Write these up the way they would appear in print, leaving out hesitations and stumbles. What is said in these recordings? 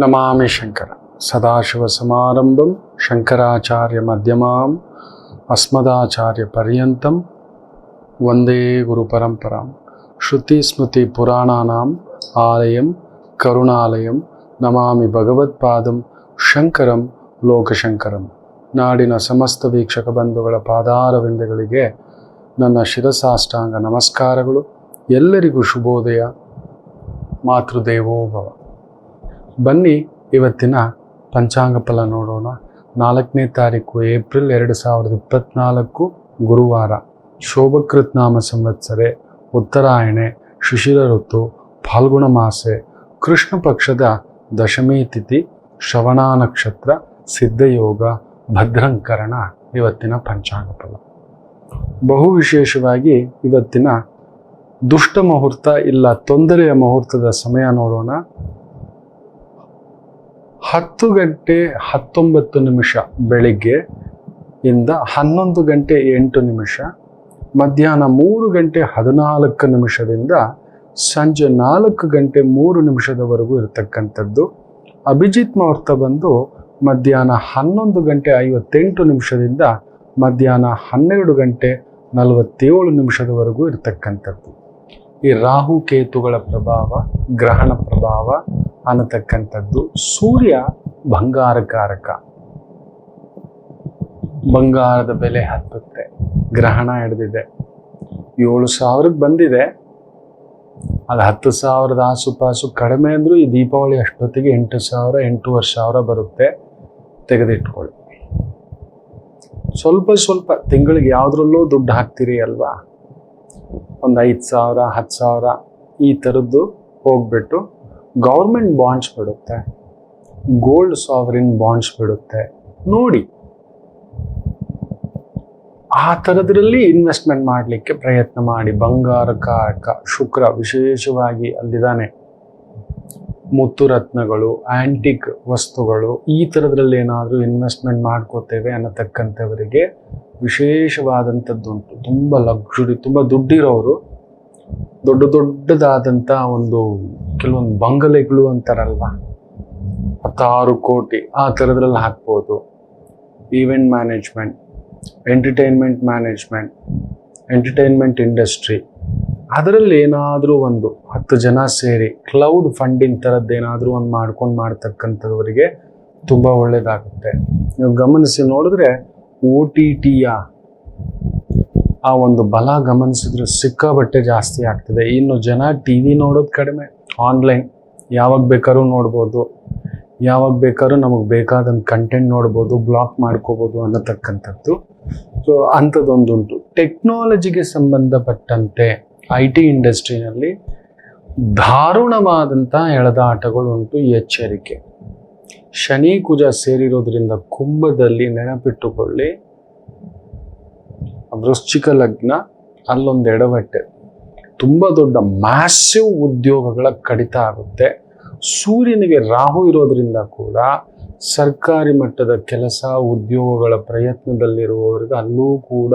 ನಮಾಮಿ ಶಂಕರ ಸದಾಶಿವಸಮಾರಂಭಂ ಶಂಕರಾಚಾರ್ಯ ಮಧ್ಯಮಾಂ ಅಸ್ಮದಾಚಾರ್ಯ ಪರ್ಯಂತಂ ವಂದೇ ಗುರು ಪರಂಪರಾಂ. ಶ್ರುತಿ ಸ್ಮೃತಿ ಪುರಾಣಾನಾಂ ಆಲಯಂ ಕರುಣಾಲಯಂ ನಮಾಮಿ ಭಗವತ್ಪಾದಂ ಶಂಕರಂ ಲೋಕಶಂಕರಂ. ನಾಡಿನ ಸಮಸ್ತ ವೀಕ್ಷಕ ಬಂಧುಗಳ ಪಾದಾರವಿಂದಗಳಿಗೆ ನನ್ನ ಶಿರಸಾಷ್ಟಾಂಗ ನಮಸ್ಕಾರಗಳು. ಎಲ್ಲರಿಗೂ ಶುಭೋದಯ. ಮಾತೃದೇವೋಭವ. ಬನ್ನಿ ಇವತ್ತಿನ ಪಂಚಾಂಗ ಫಲ ನೋಡೋಣ. 4ನೇ ತಾರೀಕು ಏಪ್ರಿಲ್ 2024 ಗುರುವಾರ. ಶೋಭಕೃತ್ ನಾಮ ಸಂವತ್ಸರೆ, ಉತ್ತರಾಯಣೆ, ಶಿಶಿರ ಋತು, ಫಾಲ್ಗುಣ ಮಾಸೆ, ಕೃಷ್ಣ ಪಕ್ಷದ ದಶಮಿ ತಿಥಿ, ಶ್ರವಣ ನಕ್ಷತ್ರ, ಸಿದ್ಧಯೋಗ, ಭದ್ರಂಕರಣ. ಇವತ್ತಿನ ಪಂಚಾಂಗ ಫಲ ಬಹು ವಿಶೇಷವಾಗಿ ಇವತ್ತಿನ ದುಷ್ಟ ಮುಹೂರ್ತ ಇಲ್ಲ ತೊಂದರೆಯ ಮುಹೂರ್ತದ ಸಮಯ ನೋಡೋಣ. 10 ಗಂಟೆ 19 ನಿಮಿಷ ಬೆಳಿಗ್ಗೆ ಇಂದ 11 ಗಂಟೆ 8 ನಿಮಿಷ, ಮಧ್ಯಾಹ್ನ 3 ಗಂಟೆ 14 ನಿಮಿಷದಿಂದ ಸಂಜೆ 4 ಗಂಟೆ 3 ನಿಮಿಷದವರೆಗೂ ಇರತಕ್ಕಂಥದ್ದು. ಅಭಿಜಿತ್ ಮುಹೂರ್ತ ಬಂದು ಮಧ್ಯಾಹ್ನ 11 ಗಂಟೆ 58 ನಿಮಿಷದಿಂದ ಮಧ್ಯಾಹ್ನ 12 ಗಂಟೆ 47 ನಿಮಿಷದವರೆಗೂ ಇರತಕ್ಕಂಥದ್ದು. ಈ ರಾಹು ಕೇತುಗಳ ಪ್ರಭಾವ, ಗ್ರಹಣ ಪ್ರಭಾವ ಅನ್ನತಕ್ಕಂಥದ್ದು. ಸೂರ್ಯ ಬಂಗಾರಕಾರಕ, ಬಂಗಾರದ ಬೆಲೆ ಹತ್ತುತ್ತೆ. ಗ್ರಹಣ ಹಿಡಿದಿದೆ, 7,000ಕ್ಕೆ ಬಂದಿದೆ. ಅದು 10,000 ಆಸುಪಾಸು. ಕಡಿಮೆ ಅಂದರೂ ಈ ದೀಪಾವಳಿ ಅಷ್ಟೊತ್ತಿಗೆ 8,000 8,500 ಬರುತ್ತೆ. ತೆಗೆದಿಟ್ಕೊಳ್ಳಿ. ಸ್ವಲ್ಪ ತಿಂಗಳಿಗೆ ಯಾವುದ್ರಲ್ಲೂ ದುಡ್ಡು ಹಾಕ್ತೀರಿ ಅಲ್ವಾ, ಒಂದು 5,000 10,000 ಈ ಥರದ್ದು ಹೋಗ್ಬಿಟ್ಟು ಗೌರ್ಮೆಂಟ್ ಬಾಂಡ್ಸ್ ಬಿಡುತ್ತೆ, ಗೋಲ್ಡ್ ಸಾವರಿನ್ ಬಾಂಡ್ಸ್ ಬಿಡುತ್ತೆ. ನೋಡಿ, ಆ ಥರದ್ರಲ್ಲಿ ಇನ್ವೆಸ್ಟ್ಮೆಂಟ್ ಮಾಡಲಿಕ್ಕೆ ಪ್ರಯತ್ನ ಮಾಡಿ. ಬಂಗಾರಕಾರಕ ಶುಕ್ರ ವಿಶೇಷವಾಗಿ ಅಲ್ಲಿದ್ದಾನೆ. ಮುತ್ತು ರತ್ನಗಳು, ಆಂಟಿಕ್ ವಸ್ತುಗಳು, ಈ ಥರದ್ರಲ್ಲಿ ಏನಾದರೂ ಇನ್ವೆಸ್ಟ್ಮೆಂಟ್ ಮಾಡ್ಕೋತೇವೆ ಅನ್ನತಕ್ಕಂಥವರಿಗೆ ವಿಶೇಷವಾದಂಥದ್ದುಂಟು. ತುಂಬ ಲಕ್ಸುರಿ, ತುಂಬ ದುಡ್ಡಿರೋರು ದೊಡ್ಡದಾದಂಥ ಕೆಲವೊಂದು ಬಂಗಲೆಗಳು ಅಂತಾರಲ್ವ, 16 ಕೋಟಿ ಆ ಥರದ್ರಲ್ಲಿ ಹಾಕ್ಬೋದು. Event management, entertainment management, entertainment industry, ಅದರಲ್ಲಿ ಏನಾದರೂ 10 ಜನ ಸೇರಿ ಕ್ಲೌಡ್ ಫಂಡಿಂಗ್ ಥರದ್ದು ಏನಾದರೂ ಮಾಡ್ತಕ್ಕಂಥವ್ರಿಗೆ ತುಂಬ ಒಳ್ಳೆಯದಾಗುತ್ತೆ. ನೀವು ಗಮನಿಸಿ ನೋಡಿದ್ರೆ OTTಯ ಆ ಬಲ ಗಮನಿಸಿದ್ರೆ ಸಿಕ್ಕಾಬಟ್ಟೆ ಜಾಸ್ತಿ ಆಗ್ತದೆ. ಇನ್ನು ಜನ TV ನೋಡೋದು ಕಡಿಮೆ, ಆನ್ಲೈನ್ ಯಾವಾಗ ಬೇಕಾದ್ರೂ ನೋಡ್ಬೋದು, ಯಾವಾಗ ಬೇಕಾದ್ರೂ ನಮಗೆ ಬೇಕಾದಂಥ ಕಂಟೆಂಟ್ ನೋಡ್ಬೋದು, ಬ್ಲಾಕ್ ಮಾಡ್ಕೋಬೋದು ಅನ್ನತಕ್ಕಂಥದ್ದು. ಸೊ ಅಂಥದ್ದೊಂದುಂಟು. ಟೆಕ್ನಾಲಜಿಗೆ ಸಂಬಂಧಪಟ್ಟಂತೆ IT ಇಂಡಸ್ಟ್ರಿನಲ್ಲಿ ದಾರುಣವಾದಂಥ ಎಳೆದಾಟಗಳುಂಟು. ಎಚ್ಚರಿಕೆ. ಶನಿ ಕುಜ ಸೇರಿರೋದ್ರಿಂದ ಕುಂಭದಲ್ಲಿ ನೆನಪಿಟ್ಟುಕೊಳ್ಳಿ, ವೃಶ್ಚಿಕ ಲಗ್ನ, ಅಲ್ಲೊಂದು ಎಡವಟ್ಟೆ, ತುಂಬ ದೊಡ್ಡ ಮ್ಯಾಸಿವ್ ಉದ್ಯೋಗಗಳ ಕಡಿತ ಆಗುತ್ತೆ. ಸೂರ್ಯನಿಗೆ ರಾಹು ಇರೋದ್ರಿಂದ ಕೂಡ ಸರ್ಕಾರಿ ಮಟ್ಟದ ಕೆಲಸ ಉದ್ಯೋಗಗಳ ಪ್ರಯತ್ನದಲ್ಲಿರುವವರಿಗೆ ಅಲ್ಲೂ ಕೂಡ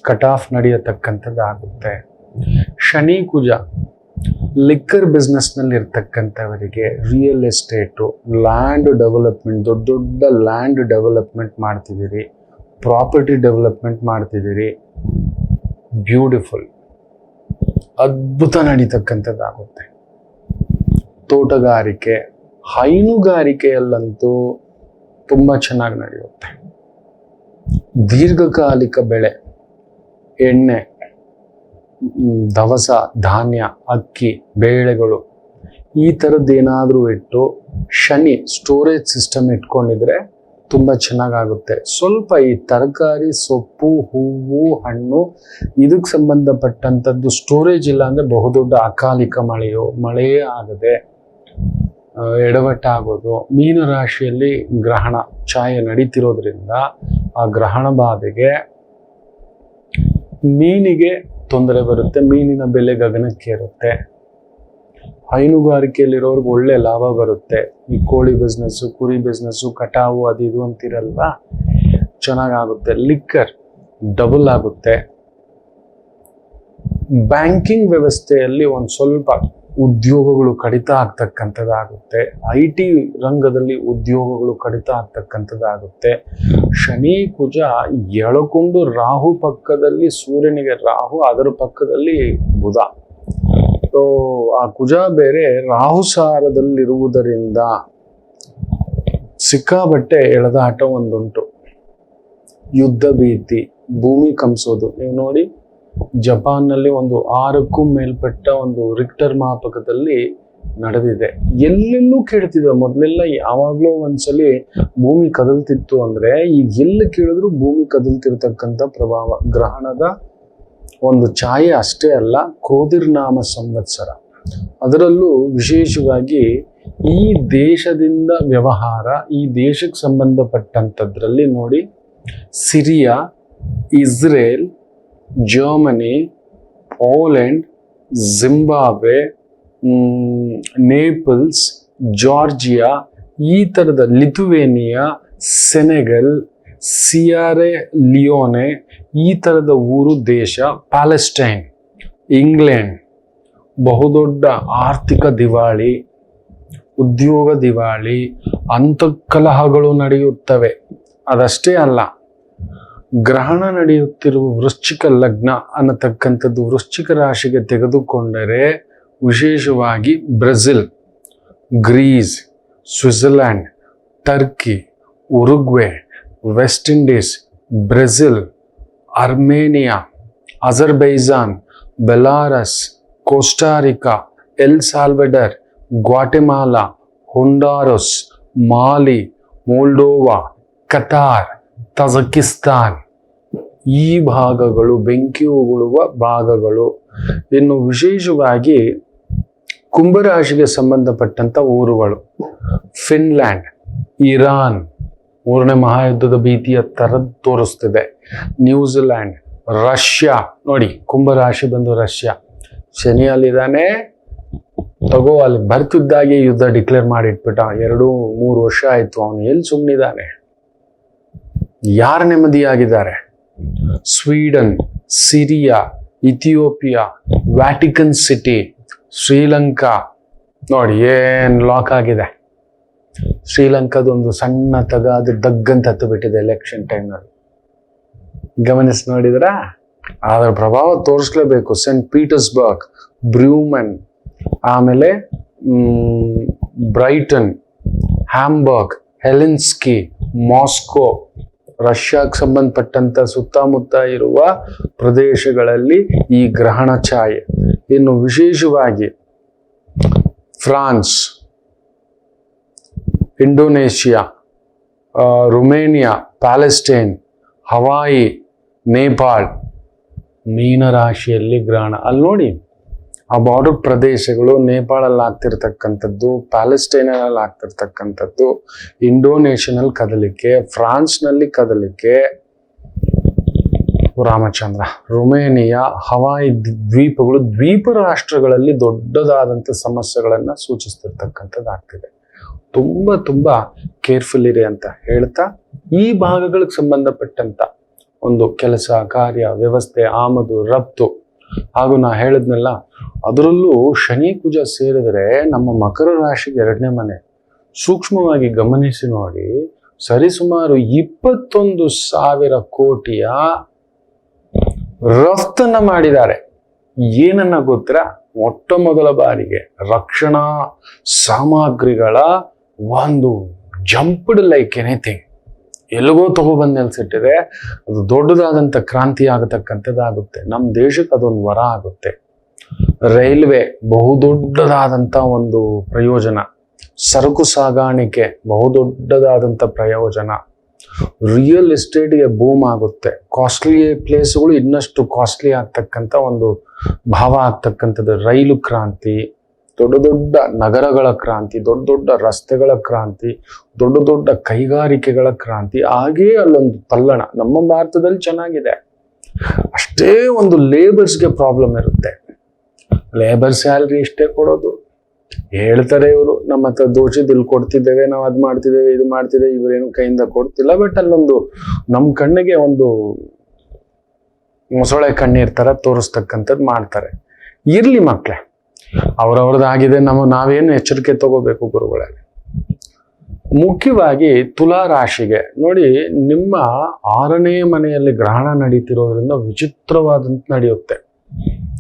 ಕಟ್ ಆಫ್ ನಡೆಯತಕ್ಕಂಥದ್ದಾಗುತ್ತೆ. ಶನಿ ಕುಜ ಲಿಕ್ಕರ್ ಬಿಸ್ನೆಸ್ನಲ್ಲಿ ಇರ್ತಕ್ಕಂಥವರಿಗೆ ರಿಯಲ್ ಎಸ್ಟೇಟು, ಲ್ಯಾಂಡ್ ಡೆವಲಪ್ಮೆಂಟ್, ದೊಡ್ಡ ಲ್ಯಾಂಡ್ ಡೆವಲಪ್ಮೆಂಟ್ ಮಾಡ್ತಿದ್ದೀರಿ, ಪ್ರಾಪರ್ಟಿ ಡೆವಲಪ್ಮೆಂಟ್ ಮಾಡ್ತಿದ್ದೀರಿ, ಬ್ಯೂಟಿಫುಲ್, ಅದ್ಭುತ ನಡೀತಕ್ಕಂಥದ್ದಾಗುತ್ತೆ. ತೋಟಗಾರಿಕೆ, ಹೈನುಗಾರಿಕೆಯಲ್ಲಂತೂ ತುಂಬ ಚೆನ್ನಾಗಿ ನಡೆಯುತ್ತೆ. ದೀರ್ಘಕಾಲಿಕ ಬೆಳೆ, ಎಣ್ಣೆ, ದವಸ ಧಾನ್ಯ, ಅಕ್ಕಿ, ಬೇಳೆಗಳು, ಈ ಥರದ್ದೇನಾದರೂ ಇಟ್ಟು ಶನಿ ಸ್ಟೋರೇಜ್ ಸಿಸ್ಟಮ್ ಇಟ್ಕೊಂಡಿದ್ರೆ ತುಂಬ ಚೆನ್ನಾಗಾಗುತ್ತೆ. ಸ್ವಲ್ಪ ಈ ತರಕಾರಿ, ಸೊಪ್ಪು, ಹೂವು, ಹಣ್ಣು ಇದಕ್ಕೆ ಸಂಬಂಧಪಟ್ಟಂಥದ್ದು ಸ್ಟೋರೇಜ್ ಇಲ್ಲ ಅಂದರೆ ಬಹುದೊಡ್ಡ ಅಕಾಲಿಕ ಮಳೆಯೇ ಆಗದೆ ಎಡವಟ್ಟಾಗೋದು. ಮೀನರಾಶಿಯಲ್ಲಿ ಗ್ರಹಣ ಛಾಯೆ ನಡೀತಿರೋದ್ರಿಂದ ಆ ಗ್ರಹಣ ಬಾಧೆಗೆ ಮೀನಿಗೆ ತೊಂದರೆ ಬರುತ್ತೆ. ಮೀನಿನ ಬೆಲೆ ಗಗನಕ್ಕೆ ಇರುತ್ತೆ. ಹೈನುಗಾರಿಕೆಯಲ್ಲಿರೋರ್ಗೆ ಒಳ್ಳೆ ಲಾಭ ಬರುತ್ತೆ. ಈ ಕೋಳಿ ಬಿಸ್ನೆಸ್ಸು, ಕುರಿ ಬಿಸ್ನೆಸ್ಸು, ಕಟಾವು ಅದು ಇದು ಅಂತಿರಲ್ವ, ಚೆನ್ನಾಗಾಗುತ್ತೆ. ಲಿಕ್ಕರ್ ಡಬಲ್ ಆಗುತ್ತೆ. ಬ್ಯಾಂಕಿಂಗ್ ವ್ಯವಸ್ಥೆಯಲ್ಲಿ ಸ್ವಲ್ಪ ಉದ್ಯೋಗಗಳು ಕಡಿತ ಆಗ್ತಕ್ಕಂಥದ್ದಾಗುತ್ತೆ. IT ರಂಗದಲ್ಲಿ ಉದ್ಯೋಗಗಳು ಕಡಿತ ಆಗ್ತಕ್ಕಂಥದ್ದಾಗುತ್ತೆ. ಶನಿ ಕುಜ ಎಳಕೊಂಡು ರಾಹು ಪಕ್ಕದಲ್ಲಿ, ಸೂರ್ಯನಿಗೆ ರಾಹು, ಅದರ ಪಕ್ಕದಲ್ಲಿ ಬುಧ. ಸೊ ಆ ಕುಜ ಬೇರೆ ರಾಹು ಸಾರದಲ್ಲಿರುವುದರಿಂದ ಸಿಕ್ಕಾಬಟ್ಟೆ ಎಳೆದಾಟ ಒಂದುಂಟು. ಯುದ್ಧ ಭೀತಿ, ಭೂಮಿ ಕಂಪಿಸೋದು. ನೀವು ನೋಡಿ, ಜಪಾನ್ನಲ್ಲಿ ಒಂದು 6ಕ್ಕೂ ಮೇಲ್ಪಟ್ಟ ಒಂದು ರಿಕ್ಟರ್ ಮಾಪಕದಲ್ಲಿ ನಡೆದಿದೆ. ಎಲ್ಲೆಲ್ಲೂ ಕೇಳ್ತಿದೆ. ಮೊದಲೆಲ್ಲ ಯಾವಾಗ್ಲೋ ಒಂದ್ಸಲಿ ಭೂಮಿ ಕದಲ್ತಿತ್ತು ಅಂದ್ರೆ, ಈಗ ಎಲ್ಲ ಕೇಳಿದ್ರು ಭೂಮಿ ಕದಲ್ತಿರ್ತಕ್ಕಂಥ ಪ್ರಭಾವ. ಗ್ರಹಣದ ಒಂದು ಛಾಯೆ ಅಷ್ಟೇ ಅಲ್ಲ, ಕ್ರೋಧಿರ್ನಾಮ ಸಂವತ್ಸರ. ಅದರಲ್ಲೂ ವಿಶೇಷವಾಗಿ ಈ ದೇಶದಿಂದ ವ್ಯವಹಾರ, ಈ ದೇಶಕ್ಕೆ ಸಂಬಂಧಪಟ್ಟಂಥದ್ರಲ್ಲಿ ನೋಡಿ, Syria, Israel, Germany, Poland, Zimbabwe, Naples, Georgia, ಈ ಥರದ ಲಿಥುವೇನಿಯಾ, ಸೆನೆಗಲ್, ಸಿಯಾರೆ ಲಿಯೋನೆ, ಈ ಥರದ ಊರು ದೇಶ, ಪ್ಯಾಲೆಸ್ಟೈನ್, ಇಂಗ್ಲೆಂಡ್ ಬಹುದೊಡ್ಡ ಆರ್ಥಿಕ ದಿವಾಳಿ, ಉದ್ಯೋಗ ದಿವಾಳಿ, ಅಂತಃಕಲಹಗಳು ನಡೆಯುತ್ತವೆ. ಅದಷ್ಟೇ ಅಲ್ಲ, ಗ್ರಹಣ ನಡೆಯುತ್ತಿರುವ ವೃಶ್ಚಿಕ ಲಗ್ನ ಅನ್ನತಕ್ಕಂಥದ್ದು ವೃಶ್ಚಿಕ ರಾಶಿಗೆ ತೆಗೆದುಕೊಂಡರೆ ವಿಶೇಷವಾಗಿ Brazil, Greece, Switzerland, Turkey, Uruguay, West Indies, Brazil, Armenia, Azerbaijan, Belarus, Costa Rica, El Salvador, Guatemala, Honduras, Mali, Moldova, Qatar, Tajikistan, ಈ ಭಾಗಗಳು ಬೆಂಕಿ ಉಗುಳುವ ಭಾಗಗಳು. ಇನ್ನು ವಿಶೇಷವಾಗಿ ಕುಂಭರಾಶಿಗೆ ಸಂಬಂಧಪಟ್ಟಂತ ಊರುಗಳು: ಫಿನ್ಲ್ಯಾಂಡ್, ಇರಾನ್, 3ನೇ ಮಹಾಯುದ್ಧದ ಭೀತಿಯ ತರ ತೋರಿಸ್ತಿದೆ. New Zealand, Russia. ನೋಡಿ, ಕುಂಭರಾಶಿ ಬಂದು ರಷ್ಯಾ. ಶನಿಯಲ್ಲಿದ್ದಾನೆ, ತಗೋ ಅಲ್ಲಿ ಬರ್ತಿದ್ದಾಗೆ ಯುದ್ಧ ಡಿಕ್ಲೇರ್ ಮಾಡಿಟ್ಬಿಟ್ಟ. 2-3 ವರ್ಷ ಆಯ್ತು. ಅವನು ಎಲ್ಲಿ ಸುಮ್ಮನಿದ್ದಾನೆ? ಯಾರು ನೆಮ್ಮದಿಯಾಗಿದ್ದಾರೆ? Sweden, Syria, Ethiopia, Vatican city, Sri Lanka. ನೋಡಿ ಏನ್ ಲಾಕ್ ಆಗಿದೆ. ಶ್ರೀಲಂಕಾದೊಂದು ಸಣ್ಣ ತಗಾದ ದಗ್ಗಂತ ಹತ್ತು ಬಿಟ್ಟಿದೆ ಎಲೆಕ್ಷನ್ ಟೈಮ್ನಲ್ಲಿ. ಗಮನಿಸಿ ನೋಡಿದ್ರ ಅದರ ಪ್ರಭಾವ ತೋರಿಸ್ಲೇಬೇಕು. ಸೆಂಟ್ ಪೀಟರ್ಸ್ಬರ್ಗ್, ಬ್ರೂಮನ್, ಆಮೇಲೆ ಬ್ರೈಟನ್, ಹ್ಯಾಂಬರ್ಗ್, ಹೆಲೆನ್ಸ್ಕಿ, ಮಾಸ್ಕೋ, ರಷ್ಯಾಕ್ಕೆ ಸಂಬಂಧಪಟ್ಟಂತ ಸುತ್ತಮುತ್ತ ಇರುವ ಪ್ರದೇಶಗಳಲ್ಲಿ ಈ ಗ್ರಹಣ ಛಾಯೆ. ಇನ್ನು ವಿಶೇಷವಾಗಿ France, Indonesia, Romania, Palestine, Hawaii, Nepal, ಮೀನರಾಶಿಯಲ್ಲಿ ಗ್ರಹಣ. ಅಲ್ಲಿ ನೋಡಿ, ಆ ಬಾರ್ಡರ್ ಪ್ರದೇಶಗಳು ನೇಪಾಳಲ್ಲಿ ಆಗ್ತಿರ್ತಕ್ಕಂಥದ್ದು, ಪ್ಯಾಲೆಸ್ಟೈನಲ್ಲಿ ಆಗ್ತಿರ್ತಕ್ಕಂಥದ್ದು, ಇಂಡೋನೇಷಿಯಾನಲ್ಲಿ ಕದಲಿಕೆ, ಫ್ರಾನ್ಸ್ನಲ್ಲಿ ಕದಲಿಕೆ, ರಾಮಚಂದ್ರ, ರುಮೇನಿಯಾ, ಹವಾಯಿ ದ್ವೀಪಗಳು, ದ್ವೀಪ ರಾಷ್ಟ್ರಗಳಲ್ಲಿ ದೊಡ್ಡದಾದಂಥ ಸಮಸ್ಯೆಗಳನ್ನ ಸೂಚಿಸ್ತಿರ್ತಕ್ಕಂಥದ್ದಾಗ್ತಿದೆ. ತುಂಬಾ ಕೇರ್ಫುಲ್ ಇರಿ ಅಂತ ಹೇಳ್ತಾ, ಈ ಭಾಗಗಳಿಗೆ ಸಂಬಂಧಪಟ್ಟಂತ ಒಂದು ಕೆಲಸ, ಕಾರ್ಯ, ವ್ಯವಸ್ಥೆ, ಆಮದು, ರಫ್ತು, ಹಾಗೂ ನಾ ಹೇಳಿದ್ನಲ್ಲ, ಅದರಲ್ಲೂ ಶನಿ ಕುಜ ಸೇರಿದ್ರೆ ನಮ್ಮ ಮಕರ ರಾಶಿಗೆ 2ನೇ ಮನೆ. ಸೂಕ್ಷ್ಮವಾಗಿ ಗಮನಿಸಿ ನೋಡಿ, ಸರಿಸುಮಾರು 21,000 ಕೋಟಿಯ ರಫ್ತನ್ನ ಮಾಡಿದ್ದಾರೆ. ಏನನ್ನ ಗೊತ್ತಾ? ಮೊಟ್ಟ ಮೊದಲ ಬಾರಿಗೆ ರಕ್ಷಣಾ ಸಾಮಗ್ರಿಗಳ ಒಂದು ಜಂಪ್ಡ್ ಲೈಕ್ ಎನಿಥಿಂಗ್ ಎಲ್ಲಿಗೋ ತಗೊಬಂದು ನೆಲೆಸಿಟ್ಟಿದೆ. ಅದು ದೊಡ್ಡದಾದಂಥ ಕ್ರಾಂತಿ ಆಗತಕ್ಕಂಥದ್ದಾಗುತ್ತೆ. ನಮ್ಮ ದೇಶಕ್ಕೆ ಅದೊಂದು ವರ ಆಗುತ್ತೆ. ರೈಲ್ವೆ ಬಹುದೊಡ್ಡದಾದಂಥ ಒಂದು ಪ್ರಯೋಜನ, ಸರಕು ಸಾಗಾಣಿಕೆ ಬಹುದೊಡ್ಡದಾದಂಥ ಪ್ರಯೋಜನ, ರಿಯಲ್ ಎಸ್ಟೇಟ್ಗೆ ಬೂಮ್ ಆಗುತ್ತೆ. ಕಾಸ್ಟ್ಲಿ ಪ್ಲೇಸ್ಗಳು ಇನ್ನಷ್ಟು ಕಾಸ್ಟ್ಲಿ ಆಗ್ತಕ್ಕಂಥ ಒಂದು ಭಾವ ಆಗ್ತಕ್ಕಂಥದ್ದು. ರೈಲು ಕ್ರಾಂತಿ, ದೊಡ್ಡ ದೊಡ್ಡ ನಗರಗಳ ಕ್ರಾಂತಿ, ದೊಡ್ಡ ದೊಡ್ಡ ರಸ್ತೆಗಳ ಕ್ರಾಂತಿ, ದೊಡ್ಡ ದೊಡ್ಡ ಕೈಗಾರಿಕೆಗಳ ಕ್ರಾಂತಿ. ಹಾಗೇ ಅಲ್ಲೊಂದು ತಲ್ಲಣ. ನಮ್ಮ ಭಾರತದಲ್ಲಿ ಚೆನ್ನಾಗಿದೆ, ಅಷ್ಟೇ ಒಂದು ಲೇಬರ್ಸ್ಗೆ ಪ್ರಾಬ್ಲಮ್ ಇರುತ್ತೆ. ಲೇಬರ್ ಸ್ಯಾಲ್ರಿ ಇಷ್ಟೇ ಕೊಡೋದು. ಹೇಳ್ತಾರೆ ಇವರು, ನಮ್ಮ ಹತ್ರ ದೋಷದ ಇಲ್ಲಿ ಕೊಡ್ತಿದ್ದೇವೆ, ನಾವು ಅದು ಮಾಡ್ತಿದ್ದೇವೆ, ಇದು ಮಾಡ್ತಿದ್ದೇವೆ, ಇವರೇನು ಕೈಯಿಂದ ಕೊಡ್ತಿಲ್ಲ. ಬಟ್ ಅಲ್ಲೊಂದು ನಮ್ಮ ಕಣ್ಣಿಗೆ ಒಂದು ಮೊಸಳೆ ಕಣ್ಣೀರ್ ತರ ತೋರಿಸ್ತಕ್ಕಂಥದ್ದು ಮಾಡ್ತಾರೆ. ಇರ್ಲಿ ಮಕ್ಳೇ, ಅವರವ್ರದ್ದಾಗಿದೆ, ನಾವೇನು ಎಚ್ಚರಿಕೆ ತಗೋಬೇಕು ಗುರುಗಳೇ? ಮುಖ್ಯವಾಗಿ ತುಲಾ ರಾಶಿಗೆ ನೋಡಿ, ನಿಮ್ಮ 6ನೇ ಮನೆಯಲ್ಲಿ ಗ್ರಹಣ ನಡೀತಿರೋದ್ರಿಂದ ವಿಚಿತ್ರವಾದಂತ ನಡೆಯುತ್ತೆ.